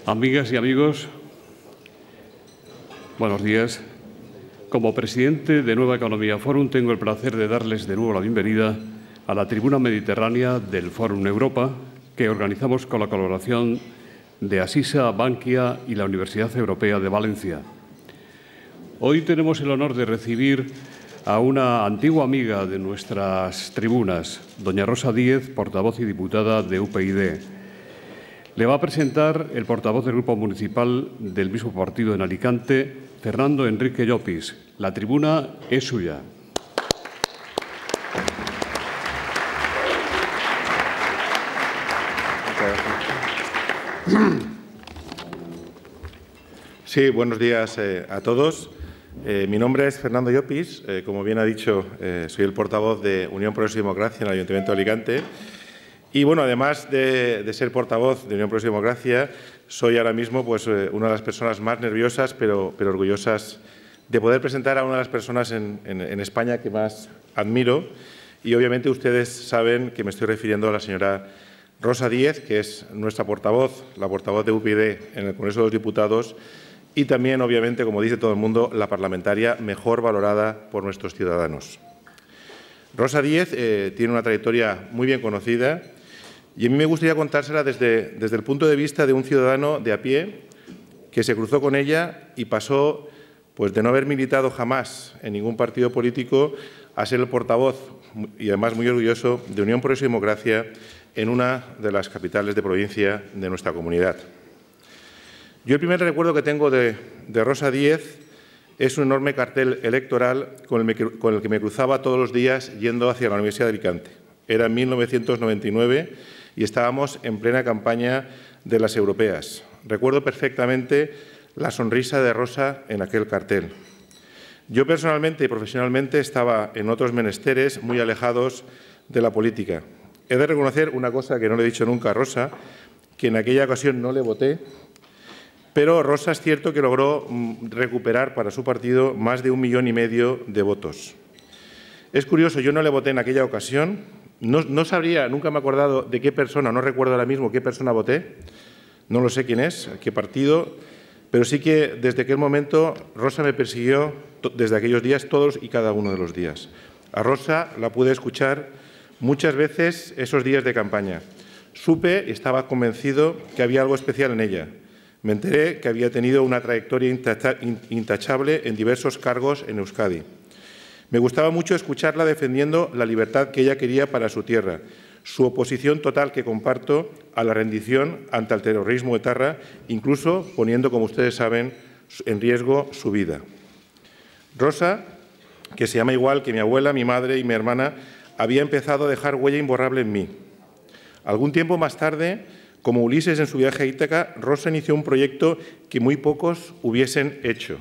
Amigas y amigos, buenos días. Como presidente de Nueva Economía Forum, tengo el placer de darles de nuevo la bienvenida a la tribuna mediterránea del Forum Europa, que organizamos con la colaboración de Asisa, Bankia y la Universidad Europea de Valencia. Hoy tenemos el honor de recibir a una antigua amiga de nuestras tribunas, doña Rosa Díez, portavoz y diputada de UPyD. Le va a presentar el portavoz del Grupo Municipal del mismo partido en Alicante, Fernando Enrique Llopis. La tribuna es suya. Sí, buenos días a todos. Mi nombre es Fernando Llopis. Como bien ha dicho, soy el portavoz de Unión Progreso y Democracia en el Ayuntamiento de Alicante. Y bueno, además de ser portavoz de Unión Progreso y Democracia, soy ahora mismo pues, una de las personas más nerviosas, pero orgullosas de poder presentar a una de las personas en España que más admiro. Y obviamente ustedes saben que me estoy refiriendo a la señora Rosa Díez, que es nuestra portavoz, la portavoz de UPyD en el Congreso de los Diputados, y también, obviamente, como dice todo el mundo, la parlamentaria mejor valorada por nuestros ciudadanos. Rosa Díez tiene una trayectoria muy bien conocida y a mí me gustaría contársela desde el punto de vista de un ciudadano de a pie que se cruzó con ella y pasó pues, de no haber militado jamás en ningún partido político a ser el portavoz, y además muy orgulloso, de Unión Progreso y Democracia en una de las capitales de provincia de nuestra comunidad. Yo el primer recuerdo que tengo de Rosa Díez es un enorme cartel electoral con el que me cruzaba todos los días yendo hacia la Universidad de Alicante. Era en 1999 y estábamos en plena campaña de las europeas. Recuerdo perfectamente la sonrisa de Rosa en aquel cartel. Yo personalmente y profesionalmente estaba en otros menesteres muy alejados de la política. He de reconocer una cosa que no le he dicho nunca a Rosa, que en aquella ocasión no le voté, pero Rosa es cierto que logró recuperar para su partido más de 1,5 millones de votos. Es curioso, yo no le voté en aquella ocasión, no sabría, nunca me he acordado de qué persona, no recuerdo ahora mismo qué persona voté, no lo sé quién es, qué partido, pero sí que desde aquel momento Rosa me persiguió desde aquellos días, todos y cada uno de los días. A Rosa la pude escuchar muchas veces esos días de campaña. Supe y estaba convencido que había algo especial en ella. Me enteré que había tenido una trayectoria intachable en diversos cargos en Euskadi. Me gustaba mucho escucharla defendiendo la libertad que ella quería para su tierra, su oposición total que comparto a la rendición ante el terrorismo etarra, incluso poniendo, como ustedes saben, en riesgo su vida. Rosa, que se llama igual que mi abuela, mi madre y mi hermana, había empezado a dejar huella imborrable en mí. Algún tiempo más tarde, como Ulises en su viaje a Ítaca, Rosa inició un proyecto que muy pocos hubiesen hecho.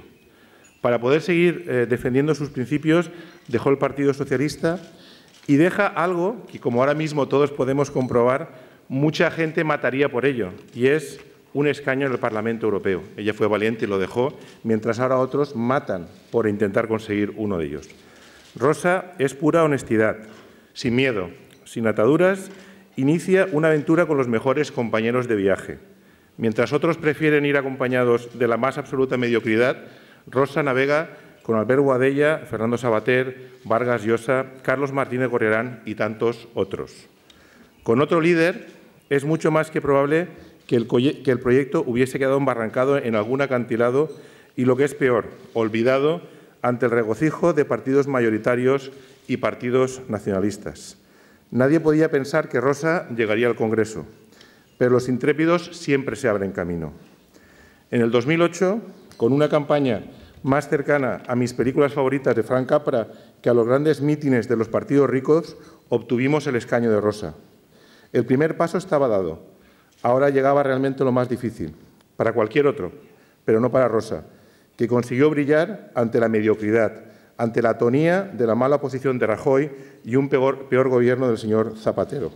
Para poder seguir defendiendo sus principios, dejó el Partido Socialista y deja algo que, como ahora mismo todos podemos comprobar, mucha gente mataría por ello, y es un escaño en el Parlamento Europeo. Ella fue valiente y lo dejó, mientras ahora otros matan por intentar conseguir uno de ellos. Rosa es pura honestidad, sin miedo, sin ataduras. Inicia una aventura con los mejores compañeros de viaje. Mientras otros prefieren ir acompañados de la más absoluta mediocridad, Rosa navega con Albert Boadella, Fernando Savater, Vargas Llosa, Carlos Martínez Gorriarán y tantos otros. Con otro líder, es mucho más que probable que el proyecto hubiese quedado embarrancado en algún acantilado y, lo que es peor, olvidado ante el regocijo de partidos mayoritarios y partidos nacionalistas. Nadie podía pensar que Rosa llegaría al Congreso, pero los intrépidos siempre se abren camino. En el 2008, con una campaña más cercana a mis películas favoritas de Frank Capra que a los grandes mítines de los partidos ricos, obtuvimos el escaño de Rosa. El primer paso estaba dado. Ahora llegaba realmente lo más difícil, para cualquier otro, pero no para Rosa, que consiguió brillar ante la mediocridad, ante la atonía de la mala posición de Rajoy y un peor gobierno del señor Zapatero.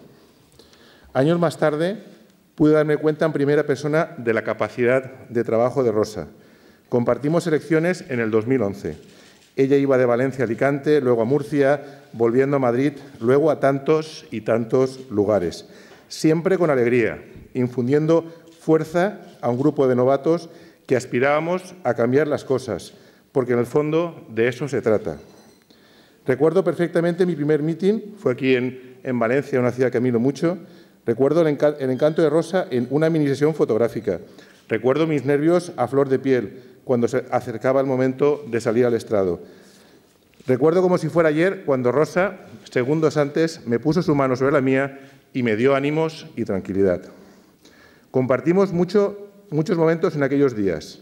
Años más tarde, pude darme cuenta en primera persona de la capacidad de trabajo de Rosa. Compartimos elecciones en el 2011. Ella iba de Valencia a Alicante, luego a Murcia, volviendo a Madrid, luego a tantos y tantos lugares. Siempre con alegría, infundiendo fuerza a un grupo de novatos que aspirábamos a cambiar las cosas, porque en el fondo de eso se trata. Recuerdo perfectamente mi primer mitin, fue aquí en Valencia, una ciudad que admiro mucho. Recuerdo el encanto de Rosa en una minisesión fotográfica. Recuerdo mis nervios a flor de piel cuando se acercaba el momento de salir al estrado. Recuerdo como si fuera ayer cuando Rosa, segundos antes, me puso su mano sobre la mía y me dio ánimos y tranquilidad. Compartimos muchos momentos en aquellos días.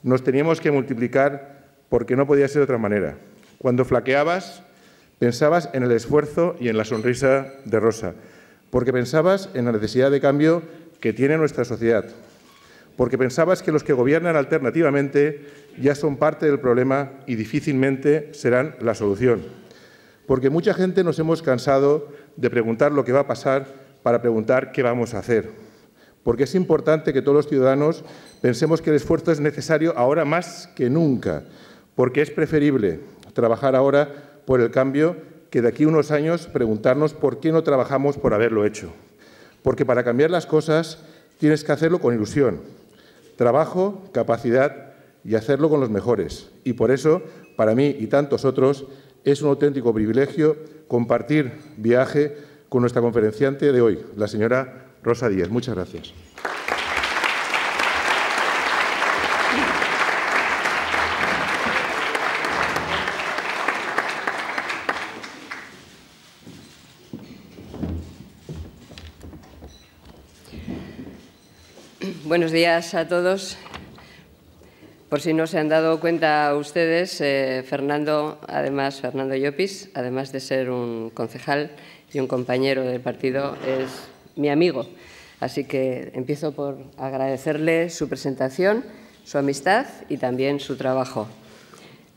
Nos teníamos que multiplicar porque no podía ser de otra manera. Cuando flaqueabas, pensabas en el esfuerzo y en la sonrisa de Rosa, porque pensabas en la necesidad de cambio que tiene nuestra sociedad, porque pensabas que los que gobiernan alternativamente ya son parte del problema y difícilmente serán la solución, porque mucha gente nos hemos cansado de preguntar lo que va a pasar para preguntar qué vamos a hacer, porque es importante que todos los ciudadanos pensemos que el esfuerzo es necesario ahora más que nunca, porque es preferible trabajar ahora por el cambio que de aquí a unos años preguntarnos por qué no trabajamos por haberlo hecho. Porque para cambiar las cosas tienes que hacerlo con ilusión, trabajo, capacidad y hacerlo con los mejores. Y por eso, para mí y tantos otros, es un auténtico privilegio compartir viaje con nuestra conferenciante de hoy, la señora Rosa Díez. Muchas gracias. Buenos días a todos. Por si no se han dado cuenta ustedes, Fernando Llopis, además de ser un concejal y un compañero del partido, es mi amigo. Así que empiezo por agradecerle su presentación, su amistad y también su trabajo.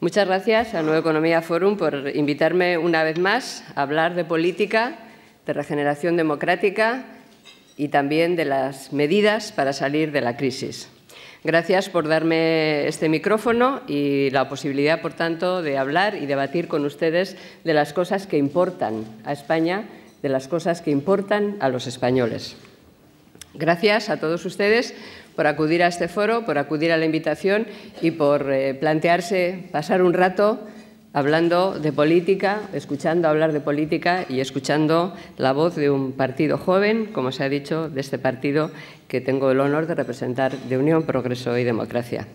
Muchas gracias a Nueva Economía Forum por invitarme una vez más a hablar de política, de regeneración democrática y también de las medidas para salir de la crisis. Gracias por darme este micrófono y la posibilidad, por tanto, de hablar y debatir con ustedes de las cosas que importan a España, de las cosas que importan a los españoles. Gracias a todos ustedes por acudir a este foro, por acudir a la invitación y por plantearse pasar un rato hablando de política, escuchando hablar de política y escuchando la voz de un partido joven, como se ha dicho, de este partido que tengo el honor de representar, de Unión, Progreso y Democracia.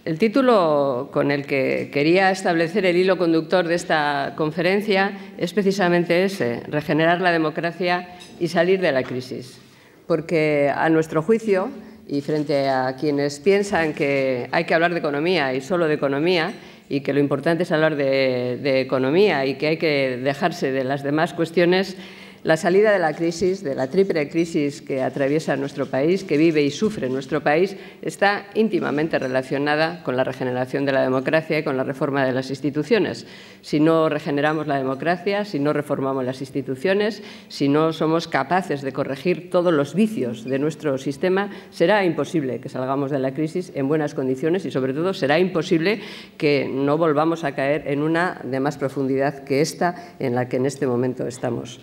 El título con el que quería establecer el hilo conductor de esta conferencia es precisamente ese: regenerar la democracia y salir de la crisis. Porque, a nuestro juicio, y frente a quienes piensan que hay que hablar de economía y solo de economía, y que lo importante es hablar de economía y que hay que dejarse de las demás cuestiones, la salida de la crisis, de la triple crisis que atraviesa nuestro país, que vive y sufre nuestro país, está íntimamente relacionada con la regeneración de la democracia y con la reforma de las instituciones. Si no regeneramos la democracia, si no reformamos las instituciones, si no somos capaces de corregir todos los vicios de nuestro sistema, será imposible que salgamos de la crisis en buenas condiciones y, sobre todo, será imposible que no volvamos a caer en una de más profundidad que esta en la que en este momento estamos.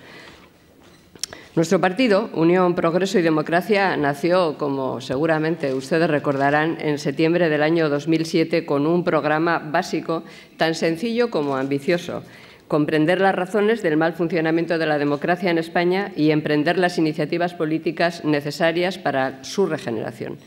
Nuestro partido, Unión, Progreso y Democracia, nació, como seguramente ustedes recordarán, en septiembre del año 2007 con un programa básico tan sencillo como ambicioso: comprender las razones del mal funcionamiento de la democracia en España y emprender las iniciativas políticas necesarias para su regeneración.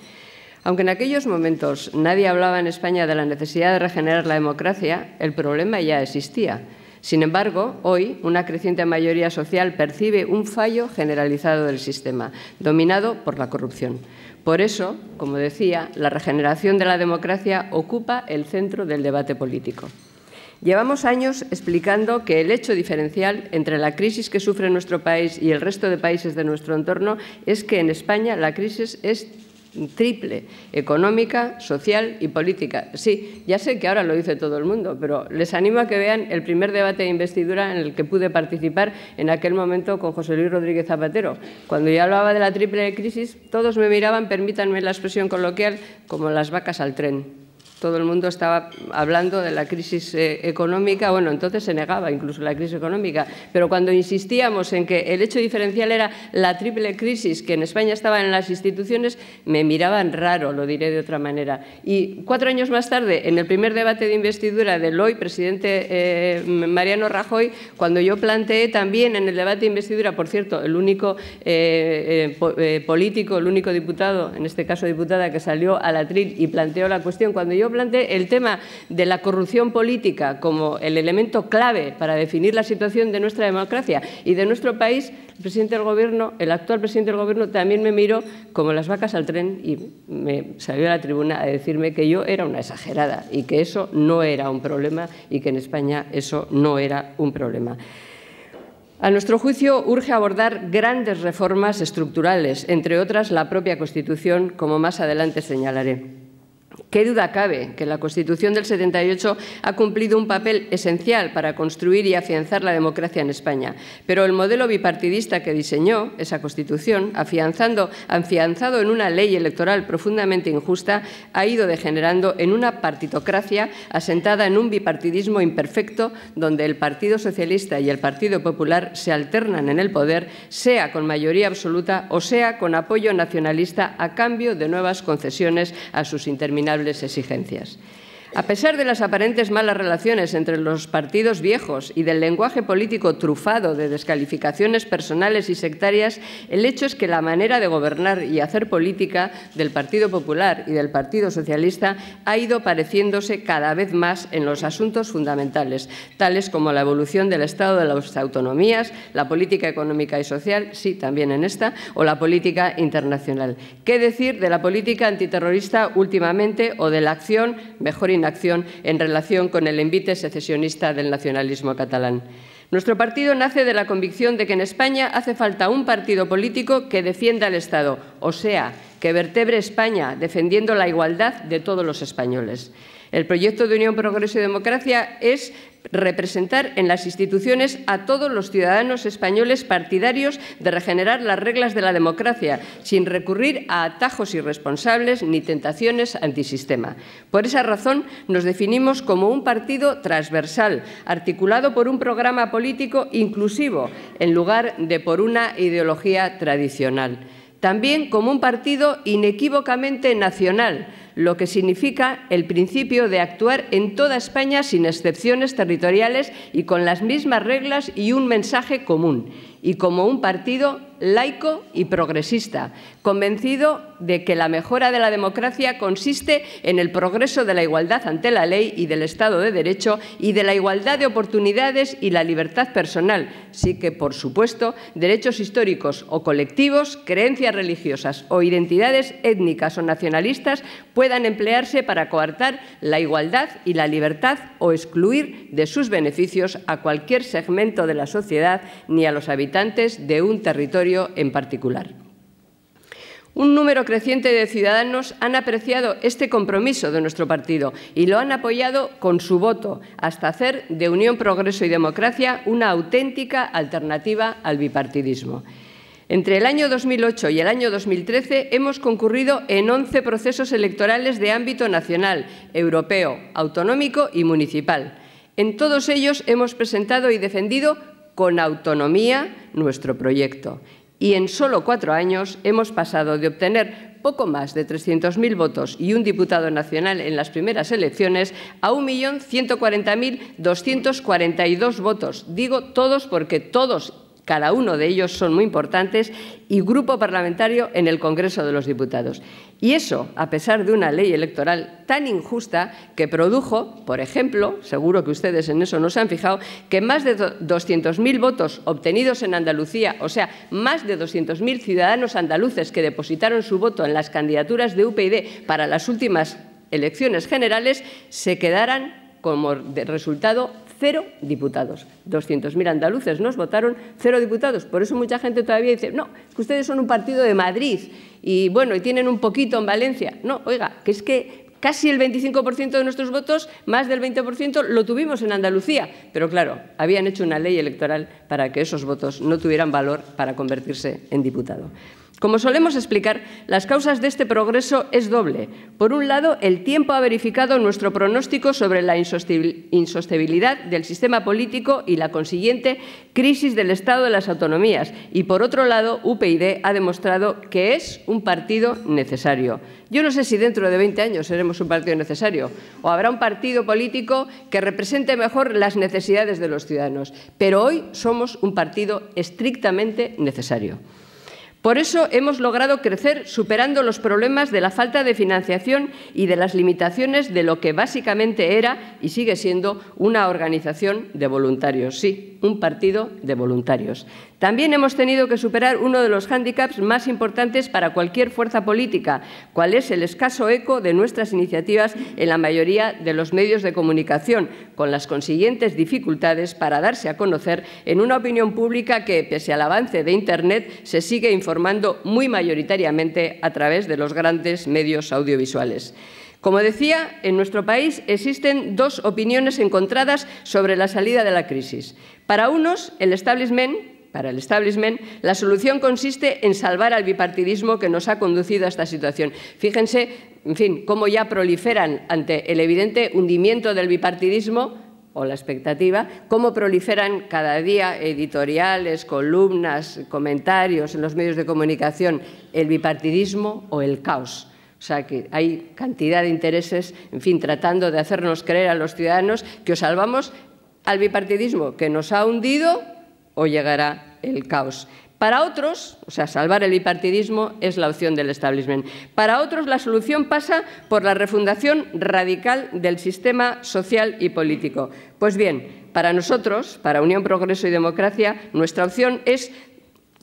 Aunque en aquellos momentos nadie hablaba en España de la necesidad de regenerar la democracia, el problema ya existía. Sin embargo, hoy una creciente mayoría social percibe un fallo generalizado del sistema, dominado por la corrupción. Por eso, como decía, la regeneración de la democracia ocupa el centro del debate político. Llevamos años explicando que el hecho diferencial entre la crisis que sufre nuestro país y el resto de países de nuestro entorno es que en España la crisis es triple: económica, social y política. Sí, ya sé que ahora lo dice todo el mundo, pero les animo a que vean el primer debate de investidura en el que pude participar en aquel momento con José Luis Rodríguez Zapatero. Cuando yo hablaba de la triple crisis, todos me miraban, permítanme la expresión coloquial, como las vacas al tren. todo el mundo estaba hablando de la crisis económica, bueno, entonces se negaba incluso la crisis económica, pero cuando insistíamos en que el hecho diferencial era la triple crisis que en España estaba en las instituciones, me miraban raro, lo diré de otra manera. Y 4 años más tarde, en el primer debate de investidura del hoy presidente Mariano Rajoy, cuando yo planteé también en el debate de investidura, por cierto, el único político, el único diputado, en este caso diputada, que salió al atril y planteó la cuestión, cuando yo planteé el tema de la corrupción política como el elemento clave para definir la situación de nuestra democracia y de nuestro país, el presidente del Gobierno, el actual presidente del Gobierno, también me miró como las vacas al tren y me salió a la tribuna a decirme que yo era una exagerada y que eso no era un problema y que en España eso no era un problema. A nuestro juicio, urge abordar grandes reformas estructurales, entre otras la propia Constitución, como más adelante señalaré. ¿Qué duda cabe que la Constitución del 78 ha cumplido un papel esencial para construir y afianzar la democracia en España? Pero el modelo bipartidista que diseñó esa Constitución, afianzado en una ley electoral profundamente injusta, ha ido degenerando en una partitocracia asentada en un bipartidismo imperfecto, donde el Partido Socialista y el Partido Popular se alternan en el poder, sea con mayoría absoluta o sea con apoyo nacionalista a cambio de nuevas concesiones a sus interminables exigencias. A pesar de las aparentes malas relaciones entre los partidos viejos y del lenguaje político trufado de descalificaciones personales y sectarias, el hecho es que la manera de gobernar y hacer política del Partido Popular y del Partido Socialista ha ido pareciéndose cada vez más en los asuntos fundamentales, tales como la evolución del Estado de las autonomías, la política económica y social, sí, también en esta, o la política internacional. ¿Qué decir de la política antiterrorista últimamente o de la acción, mejor inacción, en relación con el envite secesionista del nacionalismo catalán? Nuestro partido nace de la convicción de que en España hace falta un partido político que defienda al Estado, o sea, que vertebre España defendiendo la igualdad de todos los españoles. El proyecto de Unión, Progreso y Democracia es representar en las instituciones a todos los ciudadanos españoles partidarios de regenerar las reglas de la democracia, sin recurrir a atajos irresponsables ni tentaciones antisistema. Por esa razón, nos definimos como un partido transversal, articulado por un programa político inclusivo, en lugar de por una ideología tradicional. También como un partido inequívocamente nacional, lo que significa el principio de actuar en toda España sin excepciones territoriales y con las mismas reglas y un mensaje común, y como un partido laico y progresista, convencido de que la mejora de la democracia consiste en el progreso de la igualdad ante la ley y del Estado de Derecho y de la igualdad de oportunidades y la libertad personal, sí que, por supuesto, derechos históricos o colectivos, creencias religiosas o identidades étnicas o nacionalistas puedan emplearse para coartar la igualdad y la libertad o excluir de sus beneficios a cualquier segmento de la sociedad ni a los habitantes de un territorio en particular. Un número creciente de ciudadanos han apreciado este compromiso de nuestro partido y lo han apoyado con su voto, hasta hacer de Unión, Progreso y Democracia una auténtica alternativa al bipartidismo. Entre el año 2008 y el año 2013 hemos concurrido en 11 procesos electorales de ámbito nacional, europeo, autonómico y municipal. En todos ellos hemos presentado y defendido con autonomía nuestro proyecto. Y en solo 4 años hemos pasado de obtener poco más de 300.000 votos y un diputado nacional en las primeras elecciones a 1.140.242 votos. Digo todos porque todos, cada uno de ellos son muy importantes, y grupo parlamentario en el Congreso de los Diputados. Y eso, a pesar de una ley electoral tan injusta que produjo, por ejemplo, seguro que ustedes en eso no se han fijado, que más de 200.000 votos obtenidos en Andalucía, o sea, más de 200.000 ciudadanos andaluces que depositaron su voto en las candidaturas de UPyD para las últimas elecciones generales, se quedaran como resultado 0 diputados. 200.000 andaluces nos votaron, 0 diputados. Por eso mucha gente todavía dice, no, que ustedes son un partido de Madrid y, bueno, y tienen un poquito en Valencia. No, oiga, que es que casi el 25% de nuestros votos, más del 20%, lo tuvimos en Andalucía. Pero, claro, habían hecho una ley electoral para que esos votos no tuvieran valor para convertirse en diputado. Como solemos explicar, las causas de este progreso es doble. Por un lado, el tiempo ha verificado nuestro pronóstico sobre la insostenibilidad del sistema político y la consiguiente crisis del Estado de las autonomías. Y, por otro lado, UPyD ha demostrado que es un partido necesario. Yo no sé si dentro de 20 años seremos un partido necesario o habrá un partido político que represente mejor las necesidades de los ciudadanos, pero hoy somos un partido estrictamente necesario. Por eso hemos logrado crecer superando los problemas de la falta de financiación y de las limitaciones de lo que básicamente era y sigue siendo una organización de voluntarios. Sí, un partido de voluntarios. También hemos tenido que superar uno de los hándicaps más importantes para cualquier fuerza política, cual es el escaso eco de nuestras iniciativas en la mayoría de los medios de comunicación, con las consiguientes dificultades para darse a conocer en una opinión pública que, pese al avance de Internet, se sigue informando muy mayoritariamente a través de los grandes medios audiovisuales. Como decía, en nuestro país existen dos opiniones encontradas sobre la salida de la crisis. Para unos, para el establishment, la solución consiste en salvar al bipartidismo que nos ha conducido a esta situación. Fíjense, en fin, cómo ya proliferan ante el evidente hundimiento del bipartidismo o la expectativa, cómo proliferan cada día editoriales, columnas, comentarios en los medios de comunicación, el bipartidismo o el caos. O sea, que hay cantidad de intereses, en fin, tratando de hacernos creer a los ciudadanos que o salvamos al bipartidismo que nos ha hundido o llegará el caos. Para otros, o sea, salvar el bipartidismo es la opción del establishment. Para otros, la solución pasa por la refundación radical del sistema social y político. Pues bien, para nosotros, para Unión, Progreso y Democracia, nuestra opción es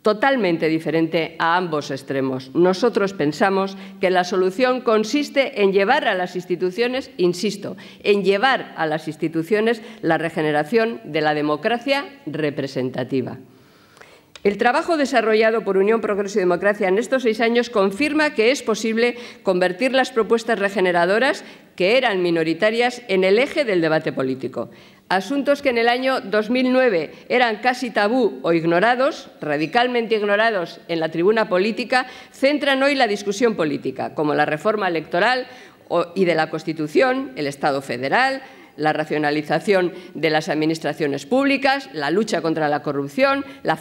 totalmente diferente a ambos extremos. Nosotros pensamos que la solución consiste en llevar a las instituciones, insisto, en llevar a las instituciones la regeneración de la democracia representativa. El trabajo desarrollado por Unión, Progreso y Democracia en estos 6 años confirma que es posible convertir las propuestas regeneradoras, que eran minoritarias, en el eje del debate político. Asuntos que en el año 2009 eran casi tabú o ignorados, radicalmente ignorados en la tribuna política, centran hoy la discusión política, como la reforma electoral y de la Constitución, el Estado federal, la racionalización de las administraciones públicas, la lucha contra la corrupción, la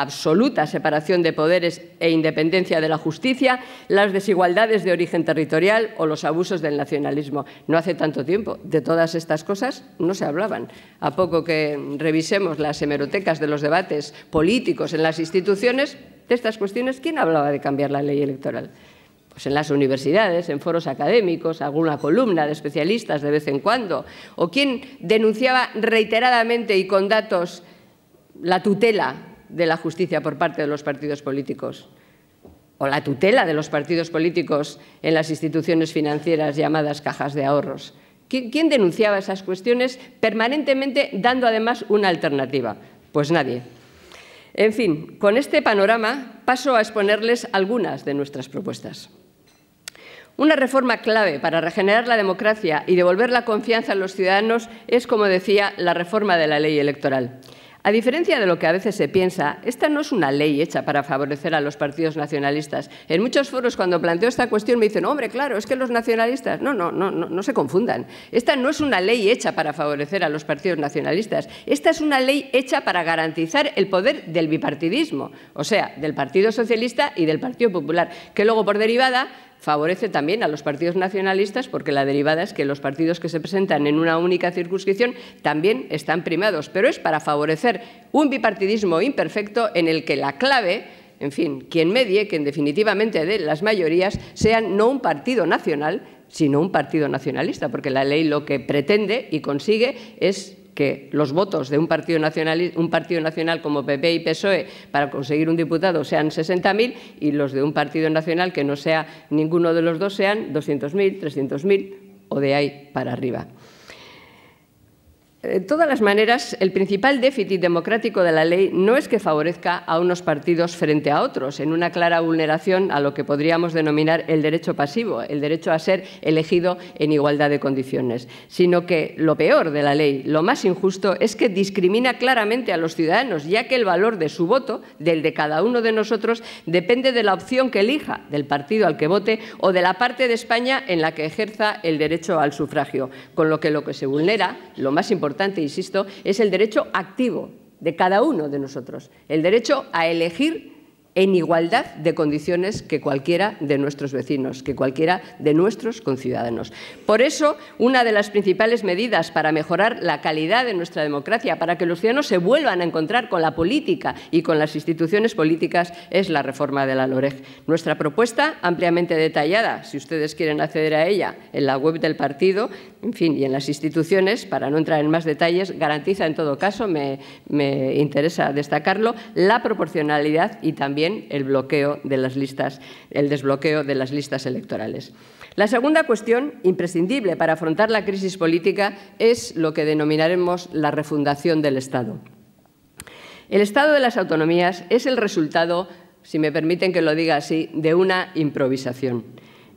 absoluta separación de poderes e independencia de la justicia, las desigualdades de origen territorial o los abusos del nacionalismo. No hace tanto tiempo de todas estas cosas no se hablaban. A poco que revisemos las hemerotecas de los debates políticos en las instituciones, de estas cuestiones, ¿quién hablaba de cambiar la ley electoral? Pues en las universidades, en foros académicos, alguna columna de especialistas de vez en cuando, o quien denunciaba reiteradamente y con datos la tutela de la justicia por parte de los partidos políticos, o la tutela de los partidos políticos en las instituciones financieras llamadas cajas de ahorros. ¿Quién denunciaba esas cuestiones permanentemente, dando además una alternativa? Pues nadie. En fin, con este panorama paso a exponerles algunas de nuestras propuestas. Una reforma clave para regenerar la democracia y devolver la confianza en los ciudadanos es, como decía, la reforma de la ley electoral. A diferencia de lo que a veces se piensa, esta no es una ley hecha para favorecer a los partidos nacionalistas. En muchos foros, cuando planteo esta cuestión, me dicen, hombre, claro, es que los nacionalistas… No se confundan. Esta no es una ley hecha para favorecer a los partidos nacionalistas. Esta es una ley hecha para garantizar el poder del bipartidismo, o sea, del Partido Socialista y del Partido Popular, que luego, por derivada, favorece también a los partidos nacionalistas, porque la derivada es que los partidos que se presentan en una única circunscripción también están primados, pero es para favorecer un bipartidismo imperfecto en el que la clave, en fin, quien medie, que definitivamente dé las mayorías, sean no un partido nacional, sino un partido nacionalista, porque la ley lo que pretende y consigue es que los votos de un partido nacional como PP y PSOE para conseguir un diputado sean 60.000 y los de un partido nacional que no sea ninguno de los dos sean 200.000, 300.000 o de ahí para arriba. De todas las maneras, el principal déficit democrático de la ley no es que favorezca a unos partidos frente a otros, en una clara vulneración a lo que podríamos denominar el derecho pasivo, el derecho a ser elegido en igualdad de condiciones, sino que lo peor de la ley, lo más injusto, es que discrimina claramente a los ciudadanos, ya que el valor de su voto, del de cada uno de nosotros, depende de la opción que elija, del partido al que vote o de la parte de España en la que ejerza el derecho al sufragio, con lo que se vulnera, lo más importante, insisto, es el derecho activo de cada uno de nosotros, el derecho a elegir en igualdad de condiciones que cualquiera de nuestros vecinos, que cualquiera de nuestros conciudadanos. Por eso, una de las principales medidas para mejorar la calidad de nuestra democracia, para que los ciudadanos se vuelvan a encontrar con la política y con las instituciones políticas, es la reforma de la LOREG. Nuestra propuesta, ampliamente detallada, si ustedes quieren acceder a ella, en la web del partido, en fin, y en las instituciones, para no entrar en más detalles, garantiza en todo caso, me interesa destacarlo, la proporcionalidad y también el bloqueo de las listas, el desbloqueo de las listas electorales. La segunda cuestión, imprescindible para afrontar la crisis política, es lo que denominaremos la refundación del Estado. El Estado de las autonomías es el resultado, si me permiten que lo diga así, de una improvisación.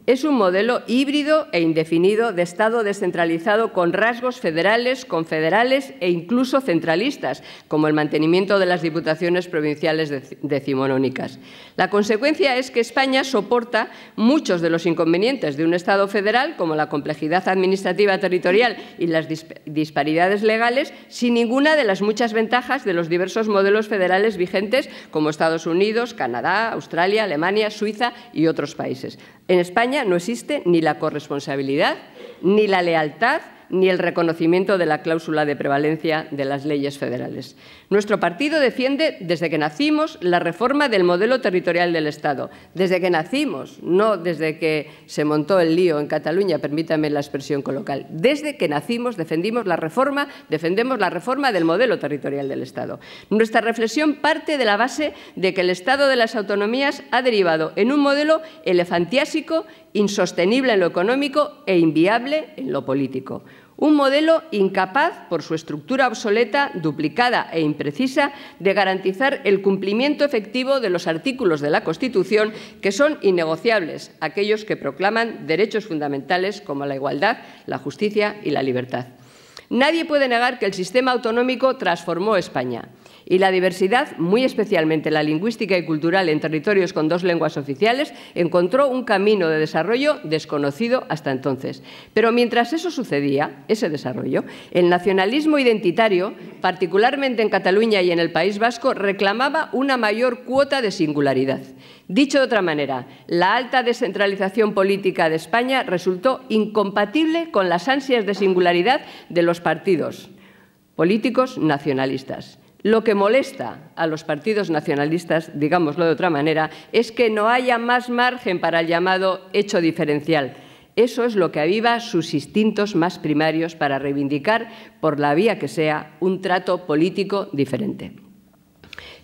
Es un modelo híbrido e indefinido de Estado descentralizado con rasgos federales, confederales e incluso centralistas, como el mantenimiento de las diputaciones provinciales decimonónicas. La consecuencia es que España soporta muchos de los inconvenientes de un Estado federal, como la complejidad administrativa territorial y las disparidades legales, sin ninguna de las muchas ventajas de los diversos modelos federales vigentes, como Estados Unidos, Canadá, Australia, Alemania, Suiza y otros países. En España no existe ni la corresponsabilidad, ni la lealtad, ni el reconocimiento de la cláusula de prevalencia de las leyes federales. Nuestro partido defiende desde que nacimos la reforma del modelo territorial del Estado. Desde que nacimos, no desde que se montó el lío en Cataluña, permítame la expresión coloquial. Desde que nacimos defendemos la reforma del modelo territorial del Estado. Nuestra reflexión parte de la base de que el Estado de las autonomías ha derivado en un modelo elefantiásico, insostenible en lo económico e inviable en lo político. Un modelo incapaz, por su estructura obsoleta, duplicada e imprecisa, de garantizar el cumplimiento efectivo de los artículos de la Constitución que son innegociables, aquellos que proclaman derechos fundamentales como la igualdad, la justicia y la libertad. Nadie puede negar que el sistema autonómico transformó España y la diversidad, muy especialmente la lingüística y cultural en territorios con dos lenguas oficiales, encontró un camino de desarrollo desconocido hasta entonces. Pero mientras eso sucedía, ese desarrollo, el nacionalismo identitario, particularmente en Cataluña y en el País Vasco, reclamaba una mayor cuota de singularidad. Dicho de otra manera, la alta descentralización política de España resultó incompatible con las ansias de singularidad de los partidos políticos nacionalistas. Lo que molesta a los partidos nacionalistas, digámoslo de otra manera, es que no haya más margen para el llamado hecho diferencial. Eso es lo que aviva sus instintos más primarios para reivindicar, por la vía que sea, un trato político diferente.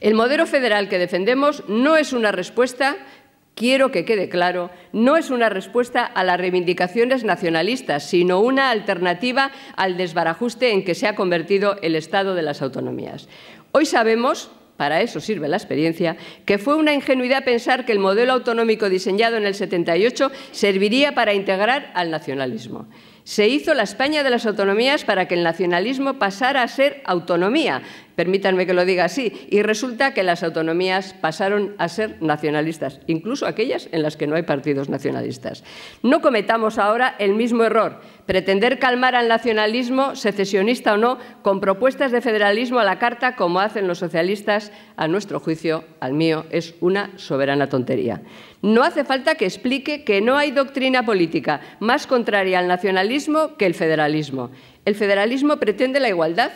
El modelo federal que defendemos no es una respuesta, quiero que quede claro, no es una respuesta a las reivindicaciones nacionalistas, sino una alternativa al desbarajuste en que se ha convertido el Estado de las autonomías. Hoy sabemos, para eso sirve la experiencia, que fue una ingenuidad pensar que el modelo autonómico diseñado en el 78 serviría para integrar al nacionalismo. Se hizo la España de las autonomías para que el nacionalismo pasara a ser autonomía, permítanme que lo diga así, y resulta que las autonomías pasaron a ser nacionalistas, incluso aquellas en las que no hay partidos nacionalistas. No cometamos ahora el mismo error, pretender calmar al nacionalismo, secesionista o no, con propuestas de federalismo a la carta, como hacen los socialistas, a nuestro juicio, al mío, es una soberana tontería. No hace falta que explique que no hay doctrina política más contraria al nacionalismo que el federalismo. El federalismo pretende la igualdad,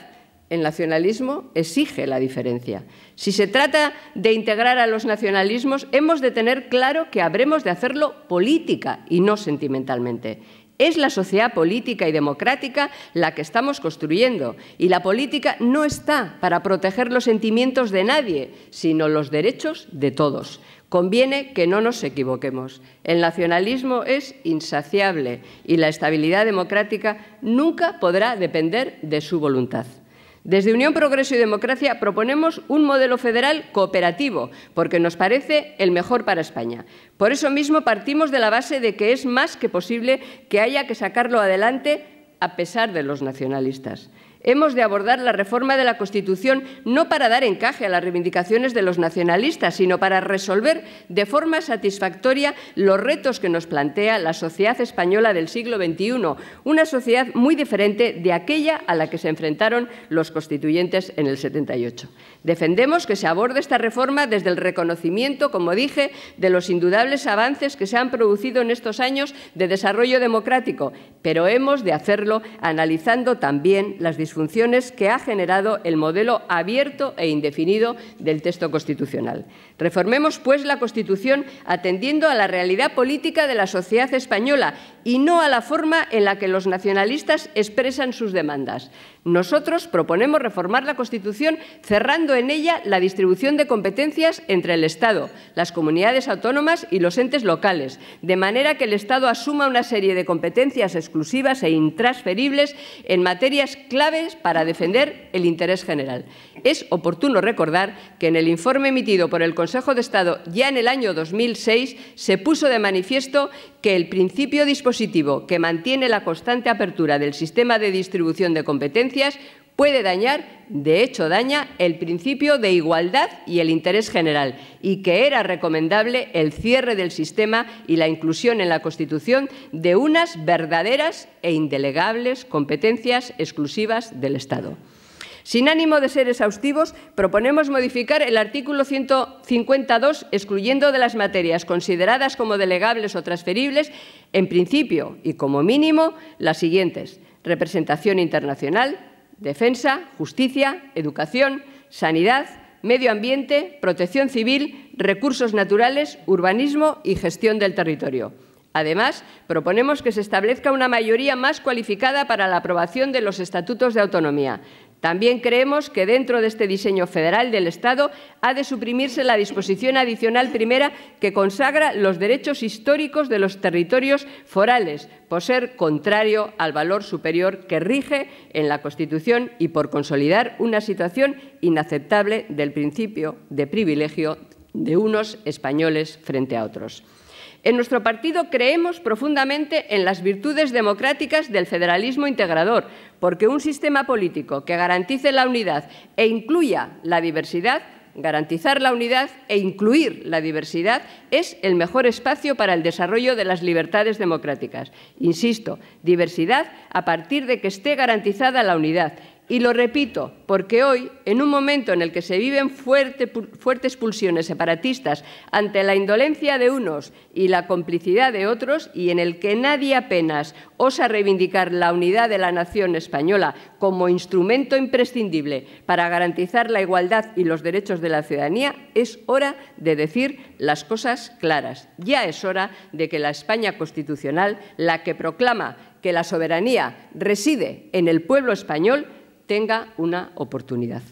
el nacionalismo exige la diferencia. Si se trata de integrar a los nacionalismos, hemos de tener claro que habremos de hacerlo política y no sentimentalmente. Es la sociedad política y democrática la que estamos construyendo y la política no está para proteger los sentimientos de nadie, sino los derechos de todos. Conviene que no nos equivoquemos. El nacionalismo es insaciable y la estabilidad democrática nunca podrá depender de su voluntad. Desde Unión, Progreso y Democracia proponemos un modelo federal cooperativo, porque nos parece el mejor para España. Por eso mismo partimos de la base de que es más que posible que haya que sacarlo adelante a pesar de los nacionalistas. Hemos de abordar la reforma de la Constitución no para dar encaje a las reivindicaciones de los nacionalistas, sino para resolver de forma satisfactoria los retos que nos plantea la sociedad española del siglo XXI, una sociedad muy diferente de aquella a la que se enfrentaron los constituyentes en el 78. Defendemos que se aborde esta reforma desde el reconocimiento, como dije, de los indudables avances que se han producido en estos años de desarrollo democrático, pero hemos de hacerlo analizando también las disfunciones que ha generado el modelo abierto e indefinido del texto constitucional. Reformemos, pues, la Constitución atendiendo a la realidad política de la sociedad española y no a la forma en la que los nacionalistas expresan sus demandas. Nosotros proponemos reformar la Constitución cerrando en ella la distribución de competencias entre el Estado, las comunidades autónomas y los entes locales, de manera que el Estado asuma una serie de competencias exclusivas e intransferibles en materias claves para defender el interés general. Es oportuno recordar que en el informe emitido por el Consejo de Estado ya en el año 2006 se puso de manifiesto que el principio dispositivo que mantiene la constante apertura del sistema de distribución de competencias puede dañar, de hecho daña, el principio de igualdad y el interés general, y que era recomendable el cierre del sistema y la inclusión en la Constitución de unas verdaderas e indelegables competencias exclusivas del Estado. Sin ánimo de ser exhaustivos, proponemos modificar el artículo 152, excluyendo de las materias consideradas como delegables o transferibles, en principio y como mínimo, las siguientes: representación internacional, defensa, justicia, educación, sanidad, medio ambiente, protección civil, recursos naturales, urbanismo y gestión del territorio. Además, proponemos que se establezca una mayoría más cualificada para la aprobación de los estatutos de autonomía. También creemos que dentro de este diseño federal del Estado ha de suprimirse la disposición adicional primera que consagra los derechos históricos de los territorios forales, por ser contrario al valor superior que rige en la Constitución y por consolidar una situación inaceptable del principio de privilegio de unos españoles frente a otros. En nuestro partido creemos profundamente en las virtudes democráticas del federalismo integrador, porque un sistema político que garantice la unidad e incluya la diversidad, garantizar la unidad e incluir la diversidad es el mejor espacio para el desarrollo de las libertades democráticas. Insisto, diversidad a partir de que esté garantizada la unidad. Y lo repito, porque hoy, en un momento en el que se viven fuertes pulsiones separatistas ante la indolencia de unos y la complicidad de otros, y en el que nadie apenas osa reivindicar la unidad de la nación española como instrumento imprescindible para garantizar la igualdad y los derechos de la ciudadanía, es hora de decir las cosas claras. Ya es hora de que la España constitucional, la que proclama que la soberanía reside en el pueblo español, tenga una oportunidad.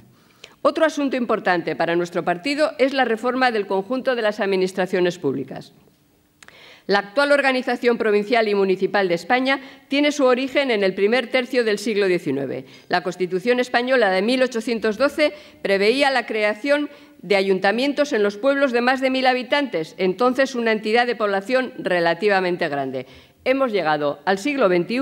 Otro asunto importante para nuestro partido es la reforma del conjunto de las administraciones públicas. La actual organización provincial y municipal de España tiene su origen en el primer tercio del siglo XIX. La Constitución española de 1812 preveía la creación de ayuntamientos en los pueblos de más de 1000 habitantes, entonces una entidad de población relativamente grande. Hemos llegado al siglo XXI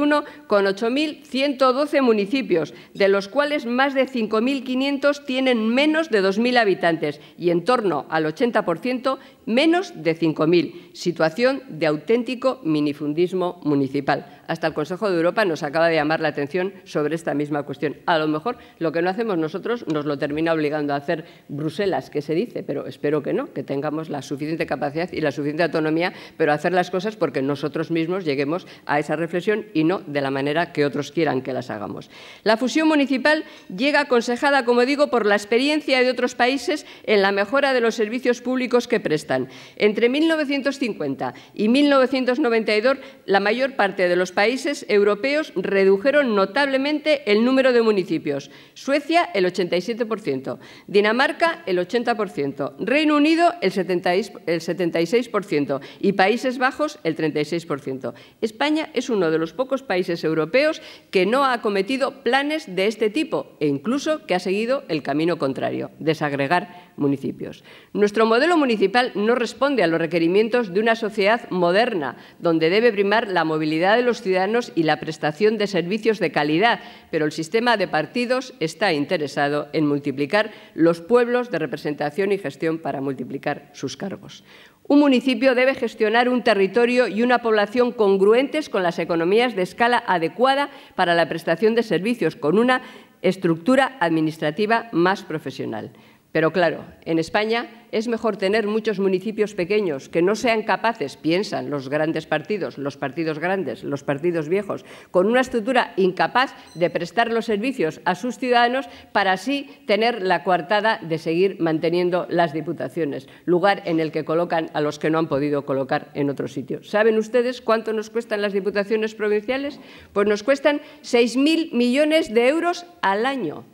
con 8.112 municipios, de los cuales más de 5.500 tienen menos de 2.000 habitantes y en torno al 80% menos de 5.000, situación de auténtico minifundismo municipal. Hasta el Consejo de Europa nos acaba de llamar la atención sobre esta misma cuestión. A lo mejor lo que no hacemos nosotros nos lo termina obligando a hacer Bruselas, que se dice, pero espero que no, que tengamos la suficiente capacidad y la suficiente autonomía, pero hacer las cosas porque nosotros mismos lleguemos a esa reflexión y no de la manera que otros quieran que las hagamos. La fusión municipal llega aconsejada, como digo, por la experiencia de otros países en la mejora de los servicios públicos que prestan. Entre 1950 y 1992, la mayor parte de los los países europeos redujeron notablemente el número de municipios. Suecia, el 87%, Dinamarca, el 80%, Reino Unido, el 76% y Países Bajos, el 36%. España es uno de los pocos países europeos que no ha acometido planes de este tipo e incluso que ha seguido el camino contrario, desagregar municipios. Nuestro modelo municipal no responde a los requerimientos de una sociedad moderna, donde debe primar la movilidad de los ciudadanos y la prestación de servicios de calidad, pero el sistema de partidos está interesado en multiplicar los pueblos de representación y gestión para multiplicar sus cargos. Un municipio debe gestionar un territorio y una población congruentes con las economías de escala adecuada para la prestación de servicios, con una estructura administrativa más profesional. Pero claro, en España es mejor tener muchos municipios pequeños que no sean capaces, piensan los grandes partidos, los partidos grandes, los partidos viejos, con una estructura incapaz de prestar los servicios a sus ciudadanos para así tener la coartada de seguir manteniendo las diputaciones, lugar en el que colocan a los que no han podido colocar en otro sitio. ¿Saben ustedes cuánto nos cuestan las diputaciones provinciales? Pues nos cuestan 6.000 millones de euros al año.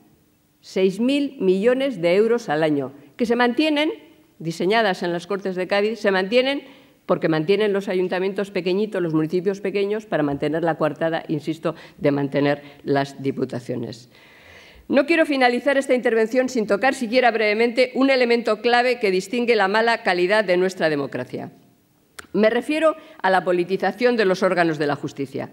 6.000 millones de euros al año, que se mantienen, diseñadas en las Cortes de Cádiz, se mantienen porque mantienen los ayuntamientos pequeñitos, los municipios pequeños, para mantener la coartada, insisto, de mantener las diputaciones. No quiero finalizar esta intervención sin tocar siquiera brevemente un elemento clave que distingue la mala calidad de nuestra democracia. Me refiero a la politización de los órganos de la justicia.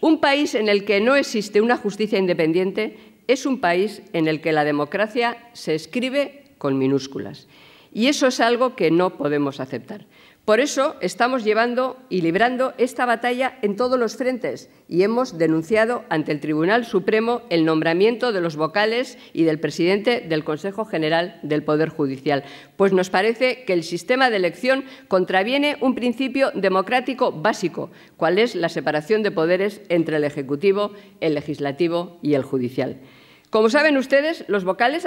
Un país en el que no existe una justicia independiente es un país en el que la democracia se escribe con minúsculas. Y eso es algo que no podemos aceptar. Por eso estamos llevando y librando esta batalla en todos los frentes y hemos denunciado ante el Tribunal Supremo el nombramiento de los vocales y del presidente del Consejo General del Poder Judicial, pues nos parece que el sistema de elección contraviene un principio democrático básico, cual es la separación de poderes entre el Ejecutivo, el Legislativo y el Judicial. Como saben ustedes, los vocales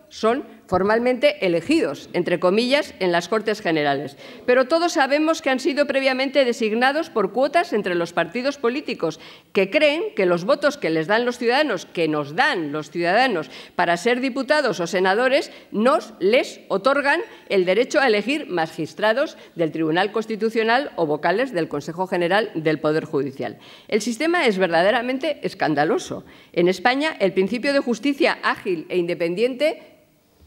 son formalmente elegidos, entre comillas, en las Cortes Generales. Pero todos sabemos que han sido previamente designados por cuotas entre los partidos políticos, que creen que los votos que les dan los ciudadanos, que nos dan los ciudadanos para ser diputados o senadores, les otorgan el derecho a elegir magistrados del Tribunal Constitucional o vocales del Consejo General del Poder Judicial. El sistema es verdaderamente escandaloso. En España, el principio de justicia ágil e independiente,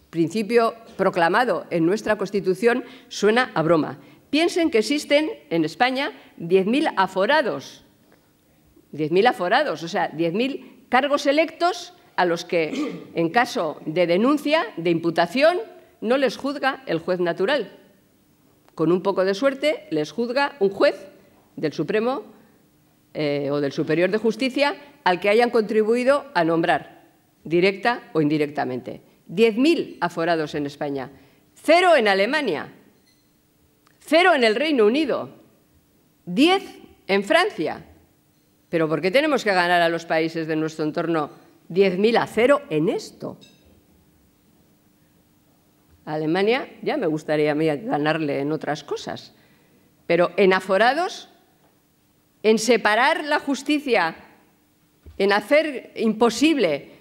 principio proclamado en nuestra Constitución, suena a broma. Piensen que existen en España 10.000 aforados. 10.000 aforados, o sea, 10.000 cargos electos a los que, en caso de denuncia, de imputación, no les juzga el juez natural. Con un poco de suerte, les juzga un juez del Supremo o del Superior de Justicia al que hayan contribuido a nombrar, directa o indirectamente. 10.000 aforados en España, 0 en Alemania, 0 en el Reino Unido, 10 en Francia. ¿Pero por qué tenemos que ganar a los países de nuestro entorno 10.000 a 0 en esto? A Alemania ya me gustaría a mí ganarle en otras cosas, pero en aforados, en separar la justicia, en hacer imposible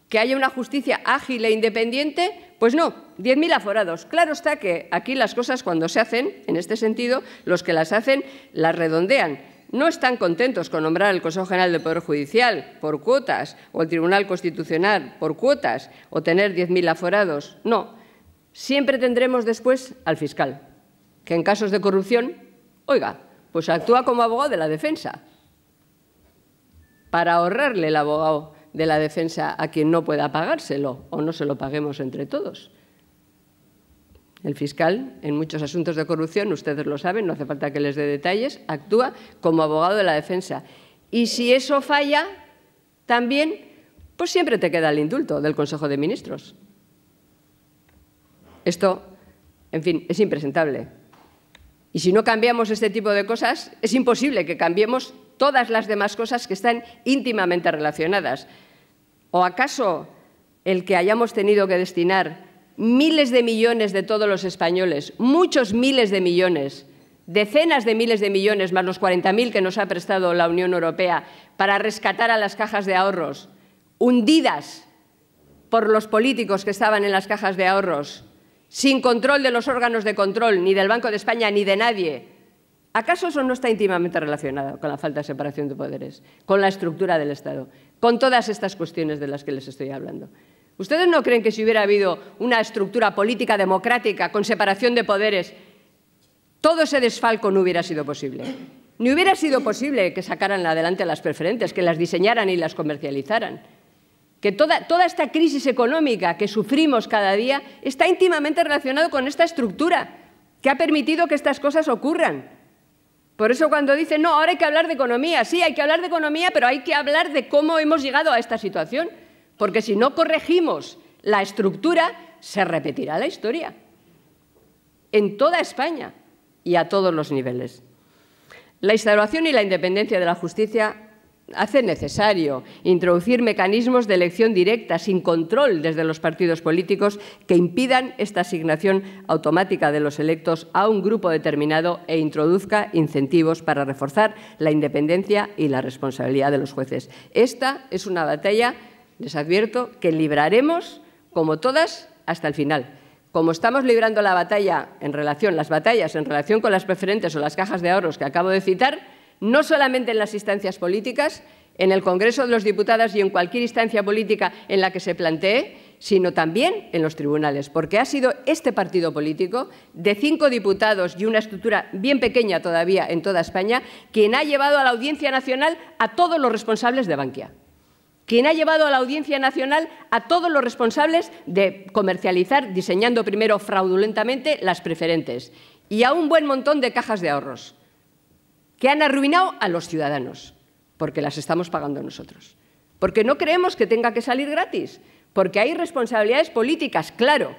que haya una justicia ágil e independiente, pues no, 10.000 aforados. Claro está que aquí las cosas, cuando se hacen, en este sentido, los que las hacen las redondean. No están contentos con nombrar el Consejo General del Poder Judicial por cuotas o el Tribunal Constitucional por cuotas o tener 10.000 aforados. No, siempre tendremos después al fiscal, que en casos de corrupción, oiga, pues actúa como abogado de la defensa para ahorrarle el abogado de la defensa a quien no pueda pagárselo o no se lo paguemos entre todos. El fiscal, en muchos asuntos de corrupción, ustedes lo saben, no hace falta que les dé detalles, actúa como abogado de la defensa. Y si eso falla, también, pues siempre te queda el indulto del Consejo de Ministros. Esto, en fin, es impresentable. Y si no cambiamos este tipo de cosas, es imposible que cambiemos todas las demás cosas que están íntimamente relacionadas. ¿O acaso el que hayamos tenido que destinar miles de millones de todos los españoles, muchos miles de millones, decenas de miles de millones, más los 40.000 que nos ha prestado la Unión Europea para rescatar a las cajas de ahorros, hundidas por los políticos que estaban en las cajas de ahorros, sin control de los órganos de control, ni del Banco de España, ni de nadie. ¿Acaso eso no está íntimamente relacionado con la falta de separación de poderes, con la estructura del Estado, con todas estas cuestiones de las que les estoy hablando? ¿Ustedes no creen que si hubiera habido una estructura política democrática con separación de poderes, todo ese desfalco no hubiera sido posible? Ni hubiera sido posible que sacaran adelante las preferentes, que las diseñaran y las comercializaran. Que toda esta crisis económica que sufrimos cada día está íntimamente relacionado con esta estructura que ha permitido que estas cosas ocurran. Por eso cuando dicen, no, ahora hay que hablar de economía, sí, hay que hablar de economía, pero hay que hablar de cómo hemos llegado a esta situación, porque si no corregimos la estructura, se repetirá la historia en toda España y a todos los niveles. La instauración y la independencia de la justicia hace necesario introducir mecanismos de elección directa, sin control desde los partidos políticos, que impidan esta asignación automática de los electos a un grupo determinado e introduzca incentivos para reforzar la independencia y la responsabilidad de los jueces. Esta es una batalla, les advierto, que libraremos, como todas, hasta el final. Como estamos librando las batallas en relación con las preferentes o las cajas de ahorros que acabo de citar, no solamente en las instancias políticas, en el Congreso de los Diputados y en cualquier instancia política en la que se plantee, sino también en los tribunales, porque ha sido este partido político, de 5 diputados y una estructura bien pequeña todavía en toda España, quien ha llevado a la Audiencia Nacional a todos los responsables de Bankia, quien ha llevado a la Audiencia Nacional a todos los responsables de comercializar, diseñando primero fraudulentamente las preferentes, y a un buen montón de cajas de ahorros, que han arruinado a los ciudadanos, porque las estamos pagando nosotros. Porque no creemos que tenga que salir gratis, porque hay responsabilidades políticas, claro,